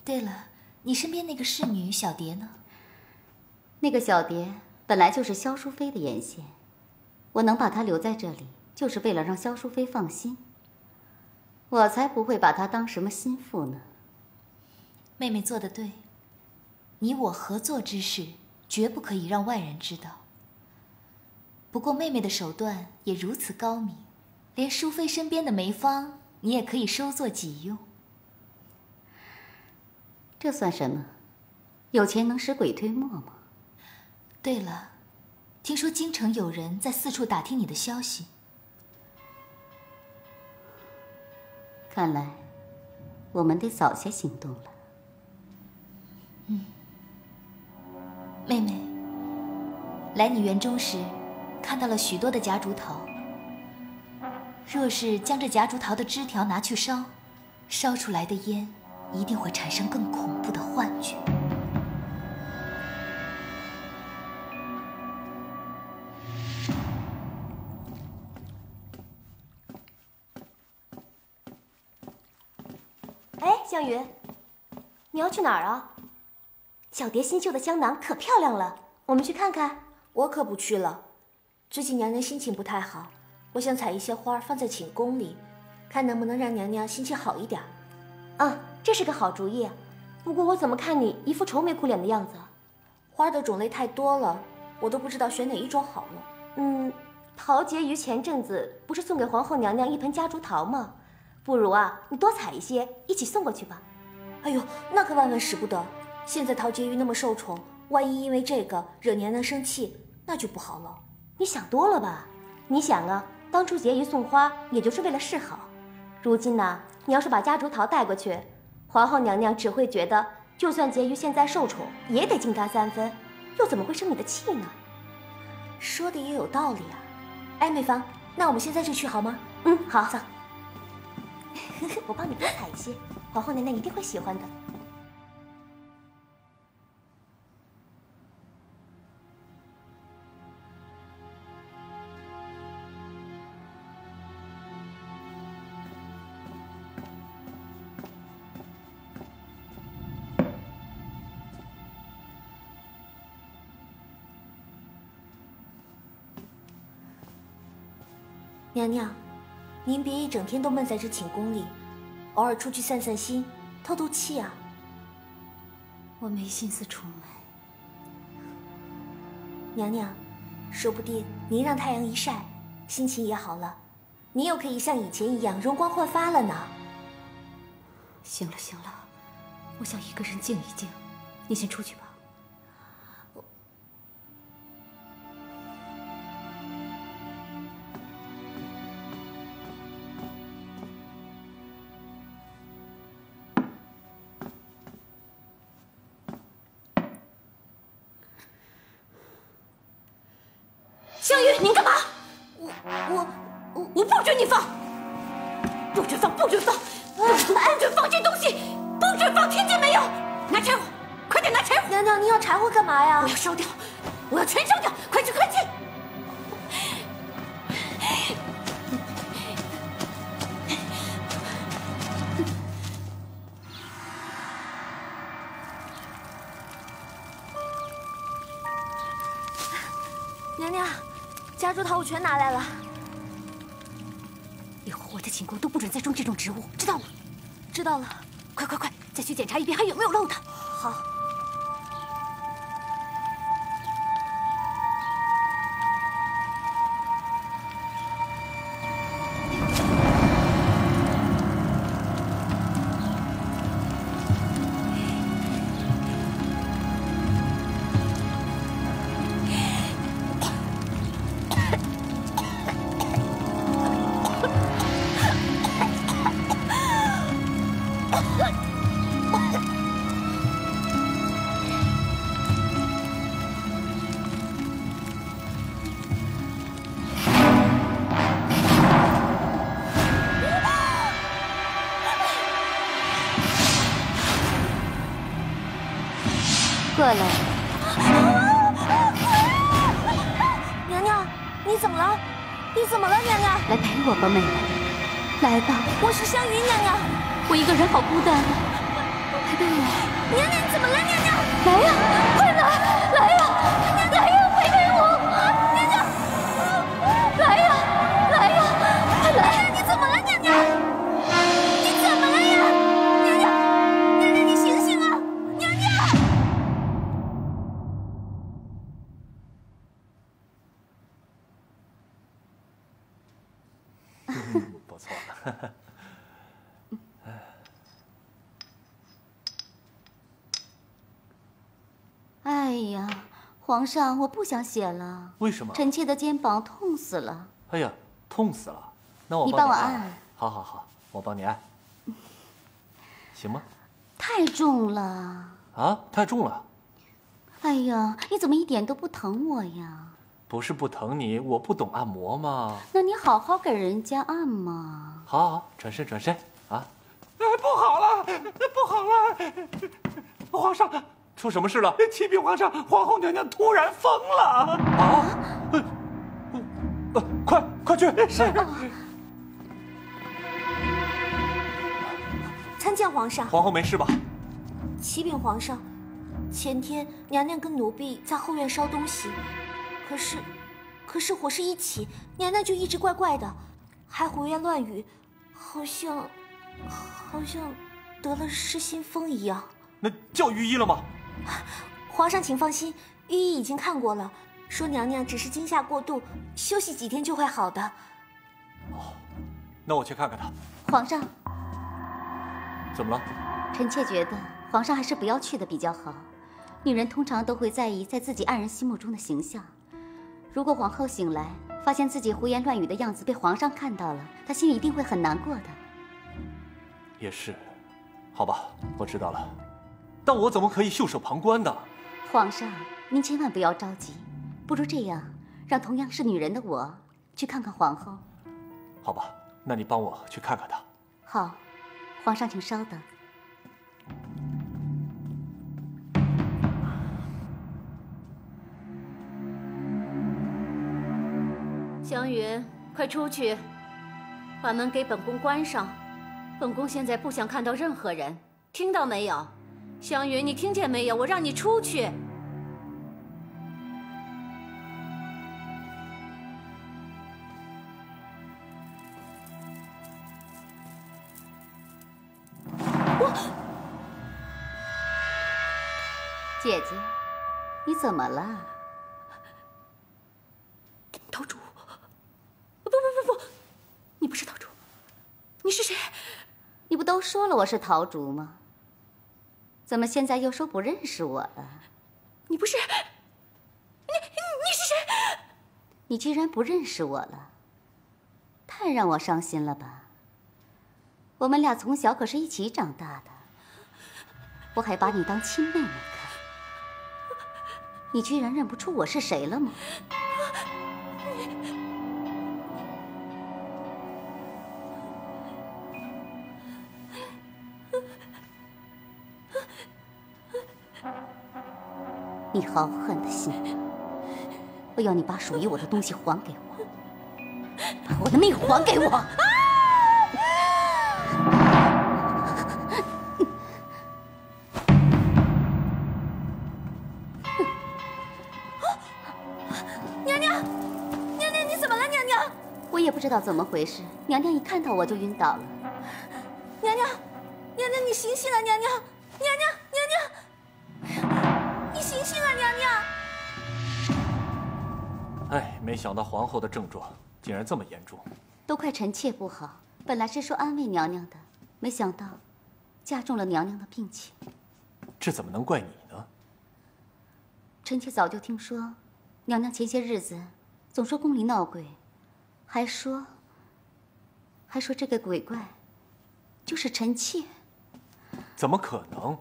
对了，你身边那个侍女小蝶呢？那个小蝶本来就是萧淑妃的眼线，我能把她留在这里，就是为了让萧淑妃放心。我才不会把她当什么心腹呢。妹妹做得对，你我合作之事，绝不可以让外人知道。不过妹妹的手段也如此高明，连淑妃身边的梅芳，你也可以收作己用。这算什么？有钱能使鬼推磨吗？对了，听说京城有人在四处打听你的消息。看来我们得早些行动了。妹妹，来你园中时，看到了许多的夹竹桃。若是将这夹竹桃的枝条拿去烧，烧出来的烟一定会产生更恐怖的幻觉。哎，香云，你要去哪儿啊？小蝶新绣的香囊可漂亮了，我们去看看。我可不去了，最近娘娘心情不太好，我想采一些花放在寝宫里，看能不能让娘娘心情好一点。啊，这是个好主意。不过我怎么看你一副愁眉苦脸的样子？花的种类太多了，我都不知道选哪一种好了。陶婕妤前阵子不是送给皇后娘娘一盆夹竹桃吗？不如啊，你多采一些，一起送过去吧。哎呦，那可万万使不得！现在陶婕妤那么受宠，万一因为这个惹娘娘生气，那就不好了。你想多了吧？你想啊，当初婕妤送花也就是为了示好，如今呢，你要是把夹竹桃带过去，皇后娘娘只会觉得，就算婕妤现在受宠，也得敬她3分，又怎么会生你的气呢？说的也有道理啊。哎，美芳，那我们现在就去好吗？好，走。我帮你多采一些，皇后娘娘一定会喜欢的。娘娘，您别一整天都闷在这寝宫里，偶尔出去散散心，透透气啊。我没心思出门。娘娘，说不定您让太阳一晒，心情也好了，您又可以像以前一样容光焕发了呢。行了行了，我想一个人静一静，你先出去吧。湘玉，您干嘛？我不准你放！不准放！不准放！不准放这东西！不准放！听见没有？拿柴火，快点拿柴火！娘娘，您要柴火干嘛呀？我要烧掉，我要全烧掉！快去，快去！娘娘，夹竹桃我全拿来了。以后我的寝宫都不准再种这种植物，知道吗？知道了。快快快，再去检查一遍还有没有漏的。好。过来，娘娘，你怎么了？你怎么了，娘娘？来陪我吧，妹妹，来吧。我是湘云娘娘，我一个人好孤单啊，陪陪我。娘娘，你怎么了，娘娘？来呀，快来，来呀，来呀，陪陪我。娘娘，来呀，来呀，快来！你怎么了，娘娘？你怎么了呀？娘娘，娘娘，你醒醒啊！娘娘。不错。哎呀，皇上，我不想写了。为什么？臣妾的肩膀痛死了。哎呀，痛死了！那我你帮帮我按。好好好，我帮你按，行吗？太重了。啊，太重了。哎呀，你怎么一点都不疼我呀？不是不疼你，我不懂按摩吗？那你好好给人家按嘛。好好，转身转身啊！哎，不好了，不好了！皇上，出什么事了？启禀皇上，皇后娘娘突然疯了！啊！快去！是。参见皇上。皇后没事吧？启禀皇上，前天娘娘跟奴婢在后院烧东西，可可是火势一起，娘娘就一直怪怪的，还胡言乱语，好像得了失心疯一样。那叫御医了吗？皇上请放心，御医已经看过了，说娘娘只是惊吓过度，休息几天就会好的。哦，那我去看看她。皇上，怎么了？臣妾觉得皇上还是不要去的比较好。女人通常都会在意在自己爱人心目中的形象。如果皇后醒来，发现自己胡言乱语的样子被皇上看到了，她心里一定会很难过的。也是，好吧，我知道了。但我怎么可以袖手旁观呢？皇上，您千万不要着急，不如这样，让同样是女人的我去看看皇后。好吧，那你帮我去看看她。好，皇上请稍等。湘云，快出去，把门给本宫关上。本宫现在不想看到任何人，听到没有？湘云，你听见没有？我让你出去。姐姐，你怎么了？陶主，不，你不是陶主，你是谁？你不都说了我是陶竹吗？怎么现在又说不认识我了？你不是，你是谁？你居然不认识我了，太让我伤心了吧？我们俩从小可是一起长大的，我还把你当亲妹妹看，你居然认不出我是谁了吗？你好狠的心！我要你把属于我的东西还给我，把我的命还给我！娘娘，你怎么了？娘娘，我也不知道怎么回事，娘娘一看到我就晕倒了。娘娘，你醒醒啊！娘娘，你醒醒啊！娘娘。哎，没想到皇后的症状竟然这么严重。都怪臣妾不好，本来是说安慰娘娘的，没想到加重了娘娘的病情。这怎么能怪你呢？臣妾早就听说，娘娘前些日子总说宫里闹鬼，还说这个鬼怪就是臣妾。怎么可能？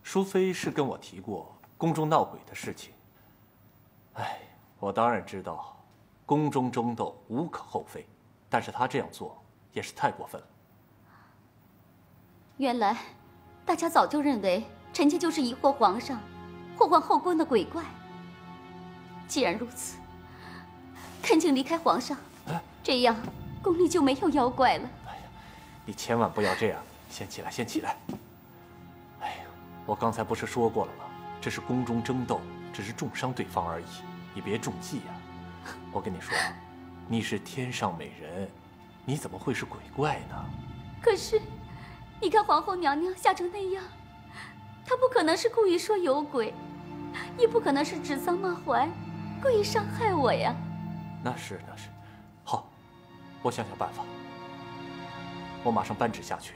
淑妃是跟我提过宫中闹鬼的事情。哎，我当然知道，宫中争斗无可厚非，但是她这样做也是太过分了。原来，大家早就认为臣妾就是疑惑皇上、祸患后宫的鬼怪。既然如此，恳请离开皇上，这样宫里就没有妖怪了。哎呀，你千万不要这样！先起来，先起来。哎呀，我刚才不是说过了吗？这是宫中争斗，只是重伤对方而已，你别中计呀。我跟你说，你是天上美人，你怎么会是鬼怪呢？可是，你看皇后娘娘吓成那样，她不可能是故意说有鬼，也不可能是指桑骂槐，故意伤害我呀。那是。好，我想想办法。我马上颁旨下去，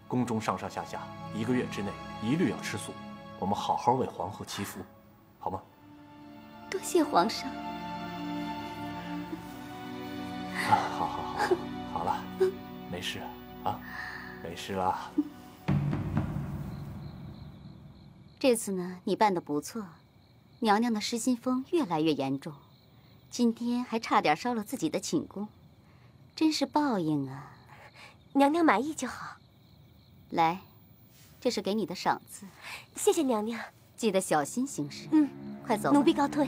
宫中上上下下1个月之内一律要吃素，我们好好为皇后祈福，好吗？多谢皇上。好了，没事啊，没事啦。这次呢，你办得不错，娘娘的失心疯越来越严重，今天还差点烧了自己的寝宫，真是报应啊！娘娘满意就好。来，这是给你的赏赐。谢谢娘娘，记得小心行事。快走吧。奴婢告退。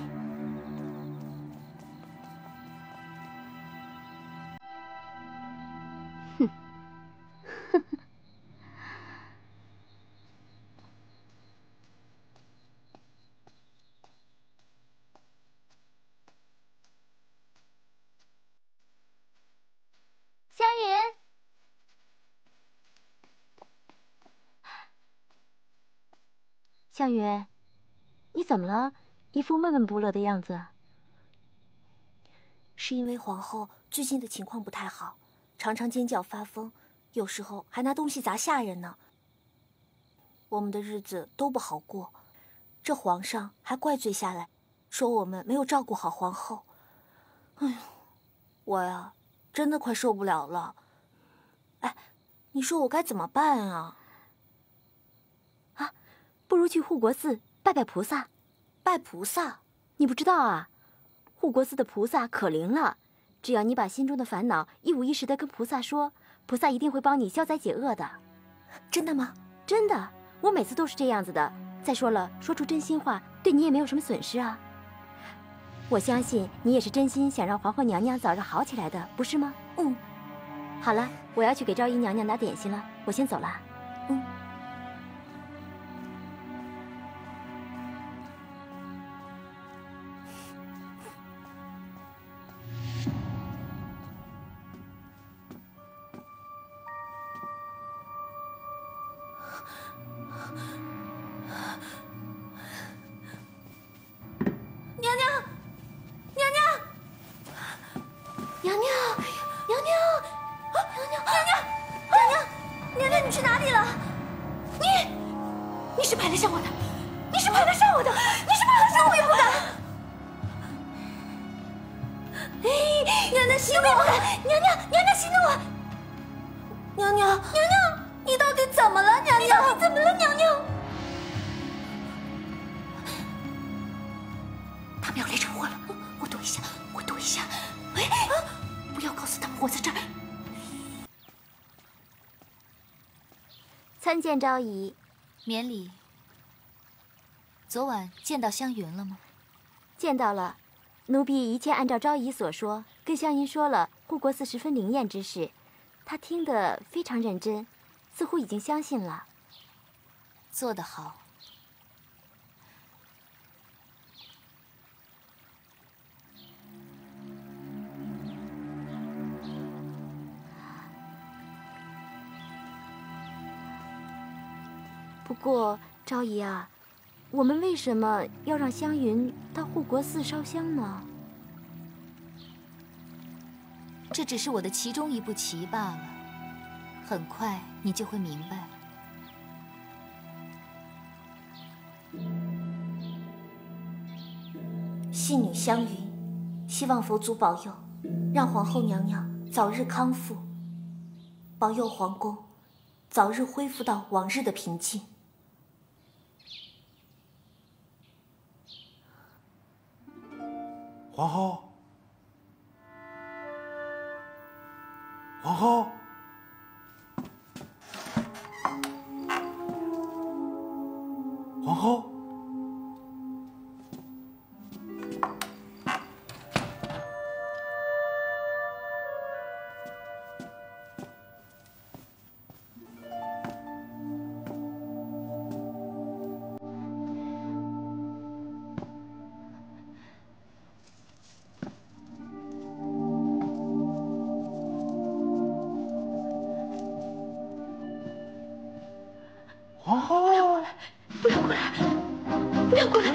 向云，你怎么了？一副闷闷不乐的样子。是因为皇后最近的情况不太好，常常尖叫发疯，有时候还拿东西砸下人呢。我们的日子都不好过，这皇上还怪罪下来，说我们没有照顾好皇后。哎呦，我呀，真的快受不了了。哎，你说我该怎么办啊？啊，不如去护国寺拜拜菩萨。拜菩萨？你不知道啊？护国寺的菩萨可灵了，只要你把心中的烦恼一五一十的跟菩萨说，菩萨一定会帮你消灾解厄的。真的吗？真的，我每次都是这样子的。再说了，说出真心话对你也没有什么损失啊。我相信你也是真心想让皇后娘娘早日好起来的，不是吗？嗯。好了，我要去给昭仪娘娘拿点心了，我先走了。嗯。参见昭仪。免礼。昨晚见到湘云了吗？见到了，奴婢一切按照昭仪所说，跟湘云说了护国寺十分灵验之事，她听得非常认真，似乎已经相信了。做得好。不过，昭仪啊，我们为什么要让湘云到护国寺烧香呢？这只是我的其中一步棋罢了，很快你就会明白。信女湘云，希望佛祖保佑，让皇后娘娘早日康复，保佑皇宫早日恢复到往日的平静。皇后，皇后，皇后。皇后，不要过来，不要过来！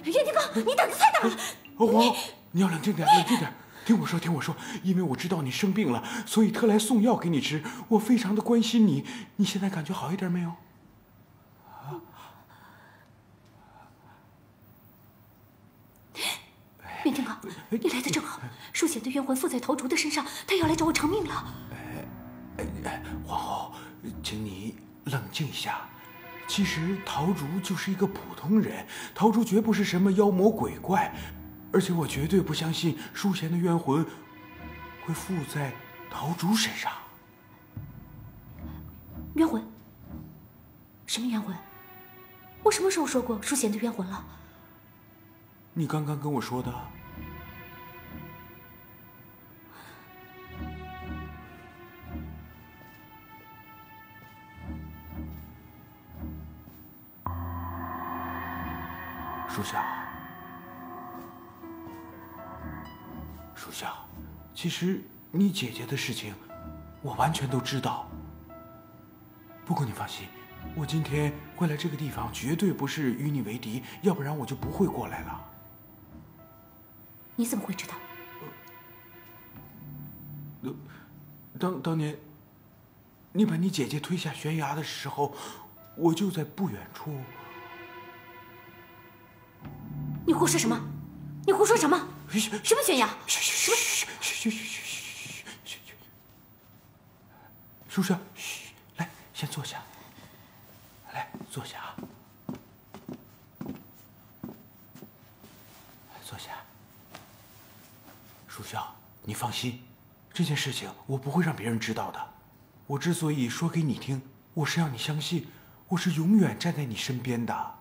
任天刚，你胆子太大了！皇后，你要冷静点，冷静点。听我说，听我说，因为我知道你生病了，所以特来送药给你吃。我非常的关心你，你现在感觉好一点没有？任天刚，你来的正好，淑贤的冤魂附在陶竹的身上，他要来找我偿命了。皇后，请你冷静一下。其实陶竹就是一个普通人，陶竹绝不是什么妖魔鬼怪，而且我绝对不相信淑贤的冤魂会附在陶竹身上。冤魂？什么冤魂？我什么时候说过淑贤的冤魂了？你刚刚跟我说的。属下，属下，其实你姐姐的事情，我完全都知道。不过你放心，我今天会来这个地方，绝对不是与你为敌，要不然我就不会过来了。你怎么会知道？当年，你把你姐姐推下悬崖的时候，我就在不远处。你胡说什么？你胡说什么？什么悬崖？什么？属下，来，先坐下。来，坐下。坐下。属下，你放心，这件事情我不会让别人知道的。我之所以说给你听，我是让你相信，我是永远站在你身边的。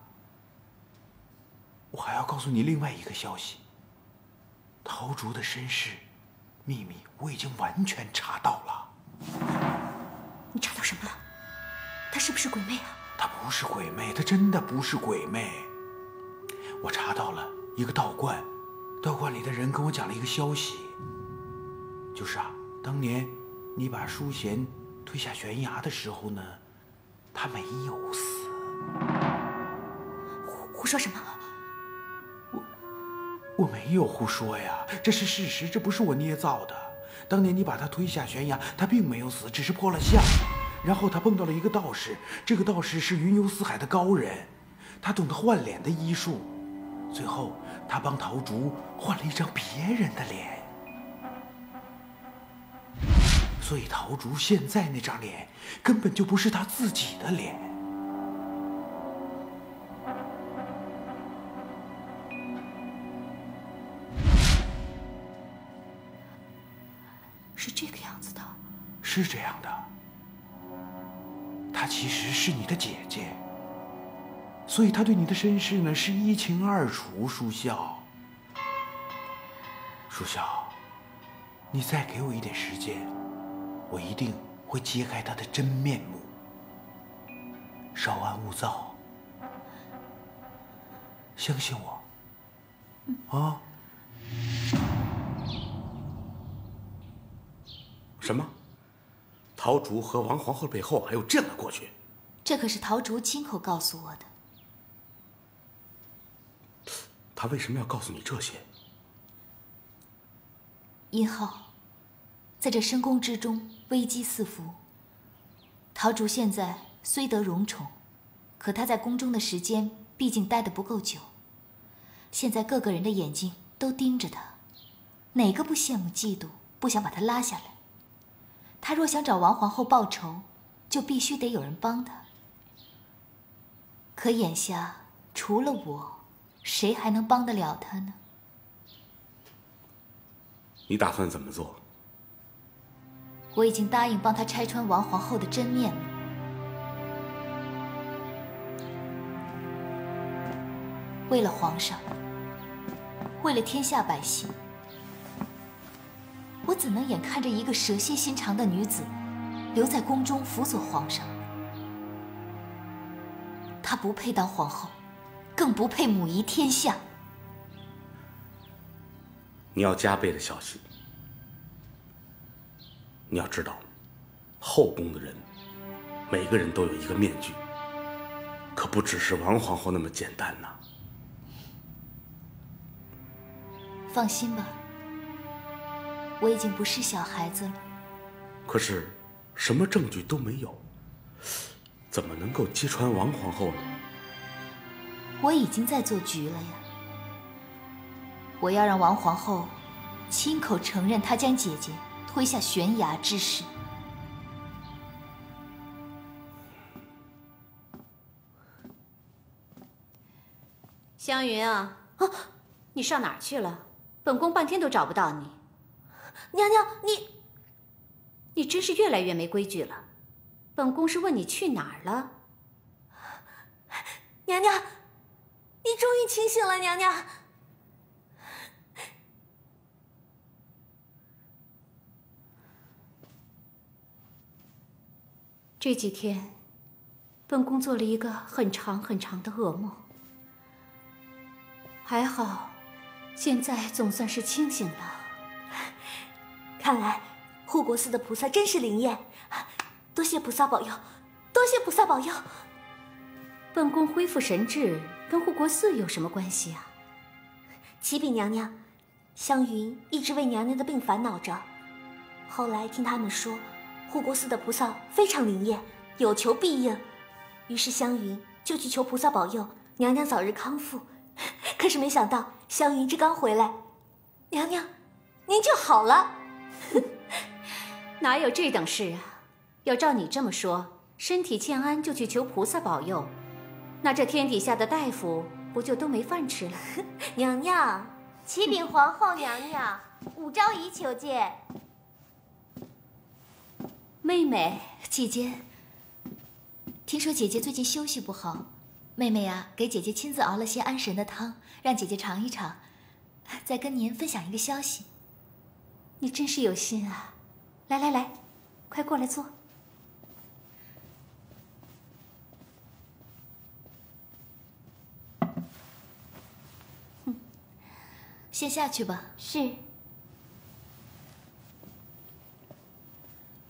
我还要告诉你另外一个消息，陶竹的身世秘密我已经完全查到了。你查到什么了？她是不是鬼魅啊？她不是鬼魅，她真的不是鬼魅。我查到了一个道观，道观里的人跟我讲了一个消息，就是当年你把淑贤推下悬崖的时候呢，她没有死。胡说什么？我没有胡说呀，这是事实，这不是我捏造的。当年你把他推下悬崖，他并没有死，只是破了相。然后他碰到了一个道士，这个道士是云游四海的高人，他懂得换脸的医术。最后他帮陶竹换了一张别人的脸，所以陶竹现在那张脸根本就不是他自己的脸。是这个样子的。是这样的，她其实是你的姐姐，所以她对你的身世呢是一清二楚。淑孝，淑孝，你再给我一点时间，我一定会揭开她的真面目。稍安勿躁，相信我，啊。什么？陶竹和王皇后背后还有这样的过去？这可是陶竹亲口告诉我的。他为什么要告诉你这些？殷浩，在这深宫之中，危机四伏。陶竹现在虽得荣宠，可他在宫中的时间毕竟待得不够久。现在各个人的眼睛都盯着他，哪个不羡慕嫉妒，不想把他拉下来？他若想找王皇后报仇，就必须得有人帮他。可眼下除了我，谁还能帮得了他呢？你打算怎么做？我已经答应帮他拆穿王皇后的真面目。为了皇上，为了天下百姓，我怎能眼看着一个蛇蝎心肠的女子留在宫中辅佐皇上？她不配当皇后，更不配母仪天下。你要加倍的小心。你要知道，后宫的人，每个人都有一个面具，可不只是王皇后那么简单呐。放心吧。我已经不是小孩子了。可是，什么证据都没有，怎么能够揭穿王皇后呢？我已经在做局了呀。我要让王皇后亲口承认她将姐姐推下悬崖之事。湘云啊，你上哪儿去了？本宫半天都找不到你。娘娘，你真是越来越没规矩了。本宫是问你去哪儿了。娘娘，你终于清醒了，娘娘。这几天，本宫做了一个很长很长的噩梦。还好，现在总算是清醒了。看来护国寺的菩萨真是灵验，多谢菩萨保佑，多谢菩萨保佑。本宫恢复神智跟护国寺有什么关系啊？启禀娘娘，湘云一直为娘娘的病烦恼着。后来听他们说，护国寺的菩萨非常灵验，有求必应，于是湘云就去求菩萨保佑娘娘早日康复。可是没想到湘云这刚回来，娘娘您就好了。哪有这等事啊？要照你这么说，身体欠安就去求菩萨保佑，那这天底下的大夫不就都没饭吃了？娘娘，启禀皇后娘娘，武昭仪求见。妹妹，姐姐，听说姐姐最近休息不好，妹妹呀，给姐姐亲自熬了些安神的汤，让姐姐尝一尝，再跟您分享一个消息。你真是有心啊！来来来，快过来坐。先下去吧。是。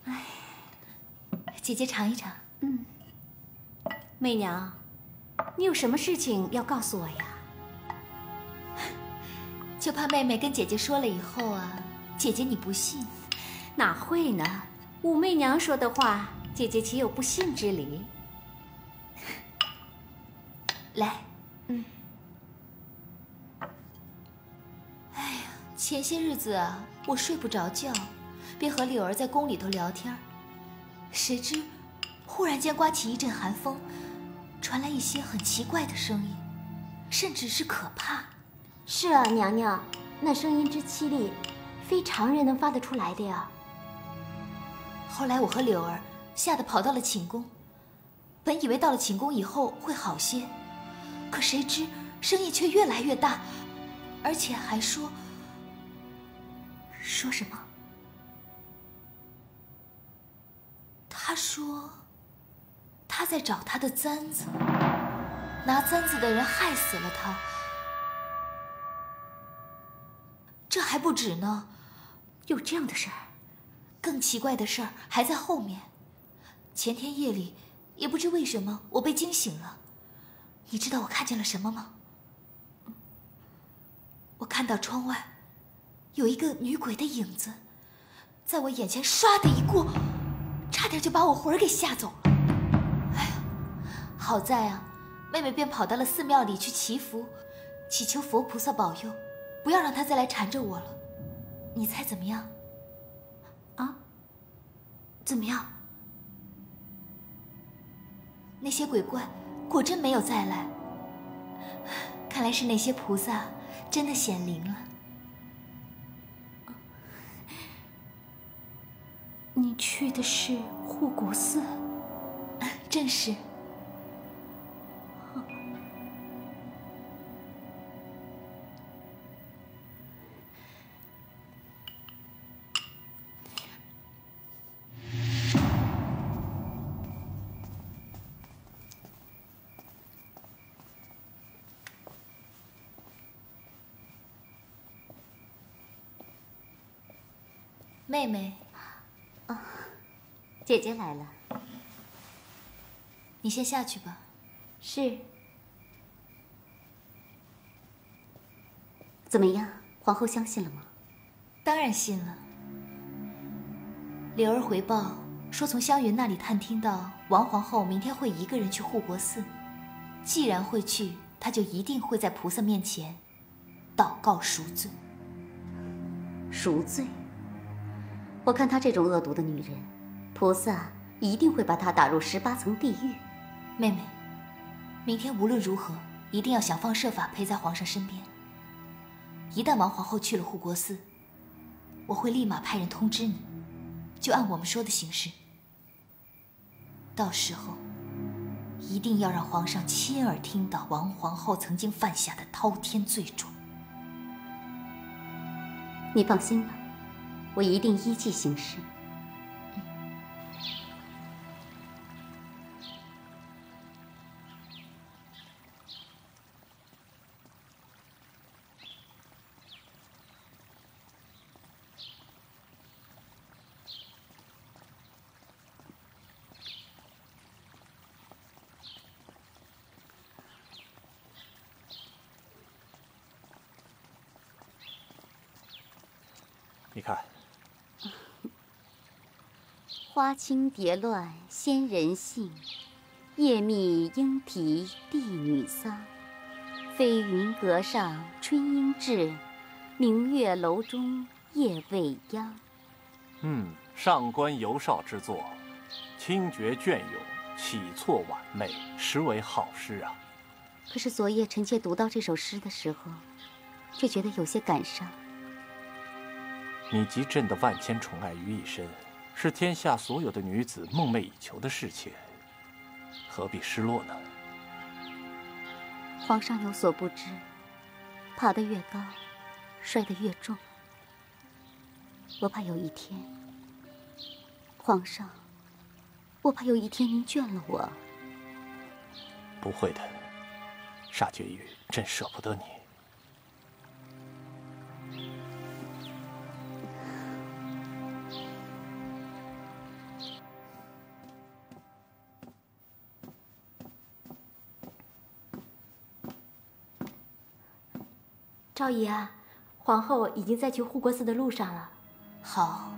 哎，姐姐尝一尝。媚娘，你有什么事情要告诉我呀？就怕妹妹跟姐姐说了以后啊，姐姐你不信。哪会呢？武媚娘说的话，姐姐岂有不信之理？来，哎呀，前些日子啊，我睡不着觉，便和柳儿在宫里头聊天，谁知忽然间刮起一阵寒风，传来一些很奇怪的声音，甚至是可怕。是啊，娘娘，那声音之凄厉，非常人能发得出来的呀。后来我和柳儿吓得跑到了寝宫，本以为到了寝宫以后会好些，可谁知声音却越来越大，而且还说什么？他说他在找他的簪子，拿簪子的人害死了他。这还不止呢，有这样的事儿？更奇怪的事儿还在后面。前天夜里，也不知为什么我被惊醒了。你知道我看见了什么吗？我看到窗外有一个女鬼的影子，在我眼前唰的一过，差点就把我魂儿给吓走了。哎呀，好在啊，妹妹便跑到了寺庙里去祈福，祈求佛菩萨保佑，不要让她再来缠着我了。你猜怎么样？啊？怎么样？那些鬼怪果真没有再来，看来是那些菩萨真的显灵了。你去的是护国寺？正是。妹妹，姐姐来了。你先下去吧。是。怎么样，皇后相信了吗？当然信了。柳儿回报说，从湘云那里探听到王皇后明天会一个人去护国寺。既然会去，她就一定会在菩萨面前祷告赎罪。赎罪？我看她这种恶毒的女人，菩萨一定会把她打入18层地狱。妹妹，明天无论如何，一定要想方设法陪在皇上身边。一旦王皇后去了护国寺，我会立马派人通知你，就按我们说的行事。到时候，一定要让皇上亲耳听到王皇后曾经犯下的滔天罪状。你放心吧，我一定依计行事。你看，花轻蝶乱仙人性，夜密莺啼帝女丧。飞云阁上春莺至，明月楼中夜未央。上官游少之作，清绝隽永，起错婉媚，实为好诗啊。可是昨夜臣妾读到这首诗的时候，却觉得有些感伤。你集朕的万千宠爱于一身，是天下所有的女子梦寐以求的事情，何必失落呢？皇上有所不知，爬得越高，摔得越重。我怕有一天，皇上，我怕有一天您倦了我。不会的，煞绝玉，朕舍不得你。昭仪啊，皇后已经在去护国寺的路上了。好，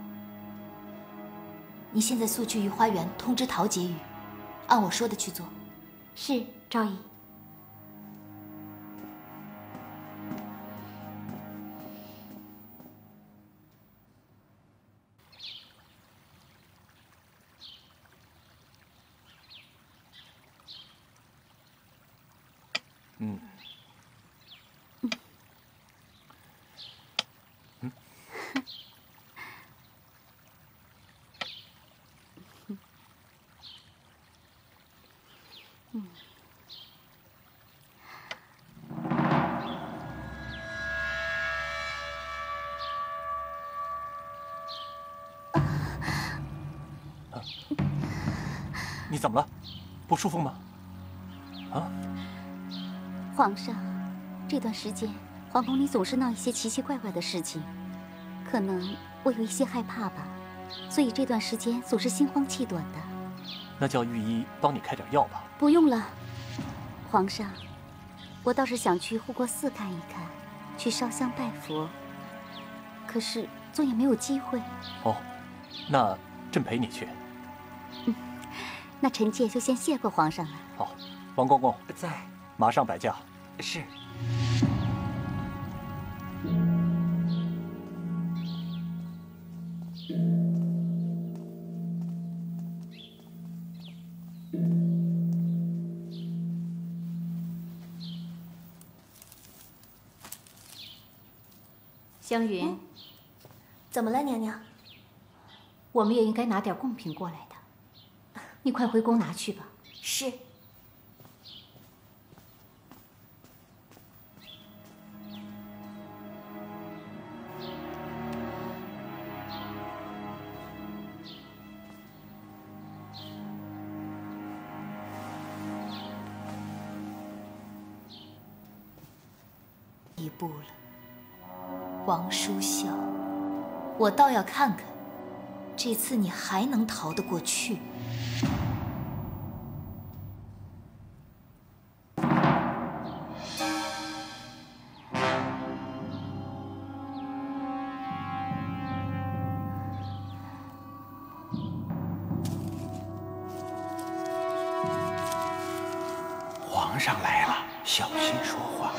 你现在速去御花园通知陶婕妤，按我说的去做。是，昭仪。你怎么了？不舒服吗？啊？皇上，这段时间皇宫里总是闹一些奇奇怪怪的事情，可能我有一些害怕吧，所以这段时间总是心慌气短的。那叫御医帮你开点药吧。不用了，皇上，我倒是想去护国寺看一看，去烧香拜佛，可是总也没有机会。哦，那朕陪你去。那臣妾就先谢过皇上了。好，王公公在，马上摆驾。是。湘云，怎么了，娘娘？我们也应该拿点贡品过来的。你快回宫拿去吧。是。一步了，王叔孝，我倒要看看，这次你还能逃得过去。皇上来了，小心说话。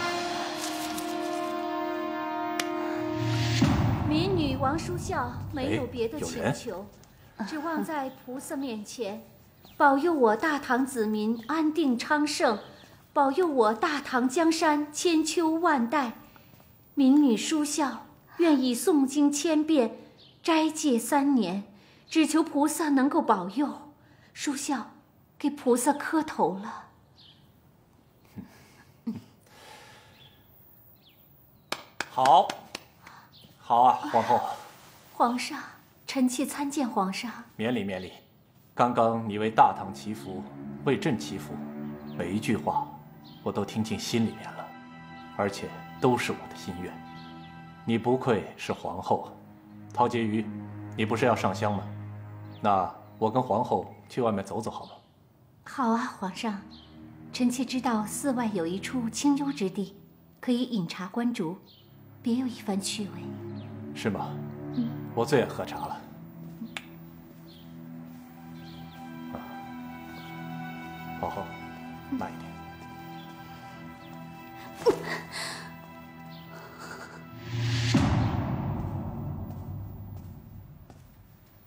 民女王淑孝没有别的请求，只望在菩萨面前保佑我大唐子民安定昌盛，保佑我大唐江山千秋万代。民女淑孝愿以诵经千遍，斋戒3年，只求菩萨能够保佑。淑孝给菩萨磕头了。好，好啊，皇后。皇上，臣妾参见皇上。免礼免礼。刚刚你为大唐祈福，为朕祈福，每一句话我都听进心里面了，而且都是我的心愿。你不愧是皇后。陶婕妤，你不是要上香吗？那我跟皇后去外面走走好吗？好啊，皇上。臣妾知道寺外有一处清幽之地，可以饮茶观竹，别有一番趣味。是吗？我最爱喝茶了。皇后，慢一点。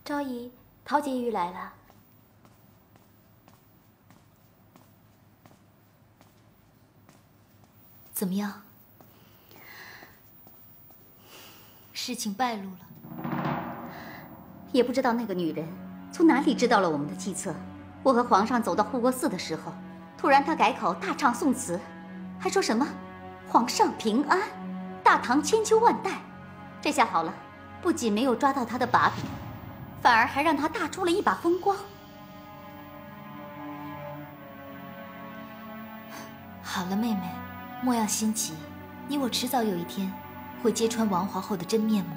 昭仪，陶婕妤来了。怎么样？事情败露了。也不知道那个女人从哪里知道了我们的计策。我和皇上走到护国寺的时候，突然她改口大唱宋词，还说什么“皇上平安，大唐千秋万代”。这下好了，不仅没有抓到她的把柄，反而还让她大出了一把风光。好了，妹妹，莫要心急，你我迟早有一天会揭穿王皇后的真面目，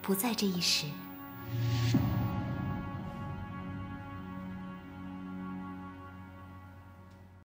不在这一时。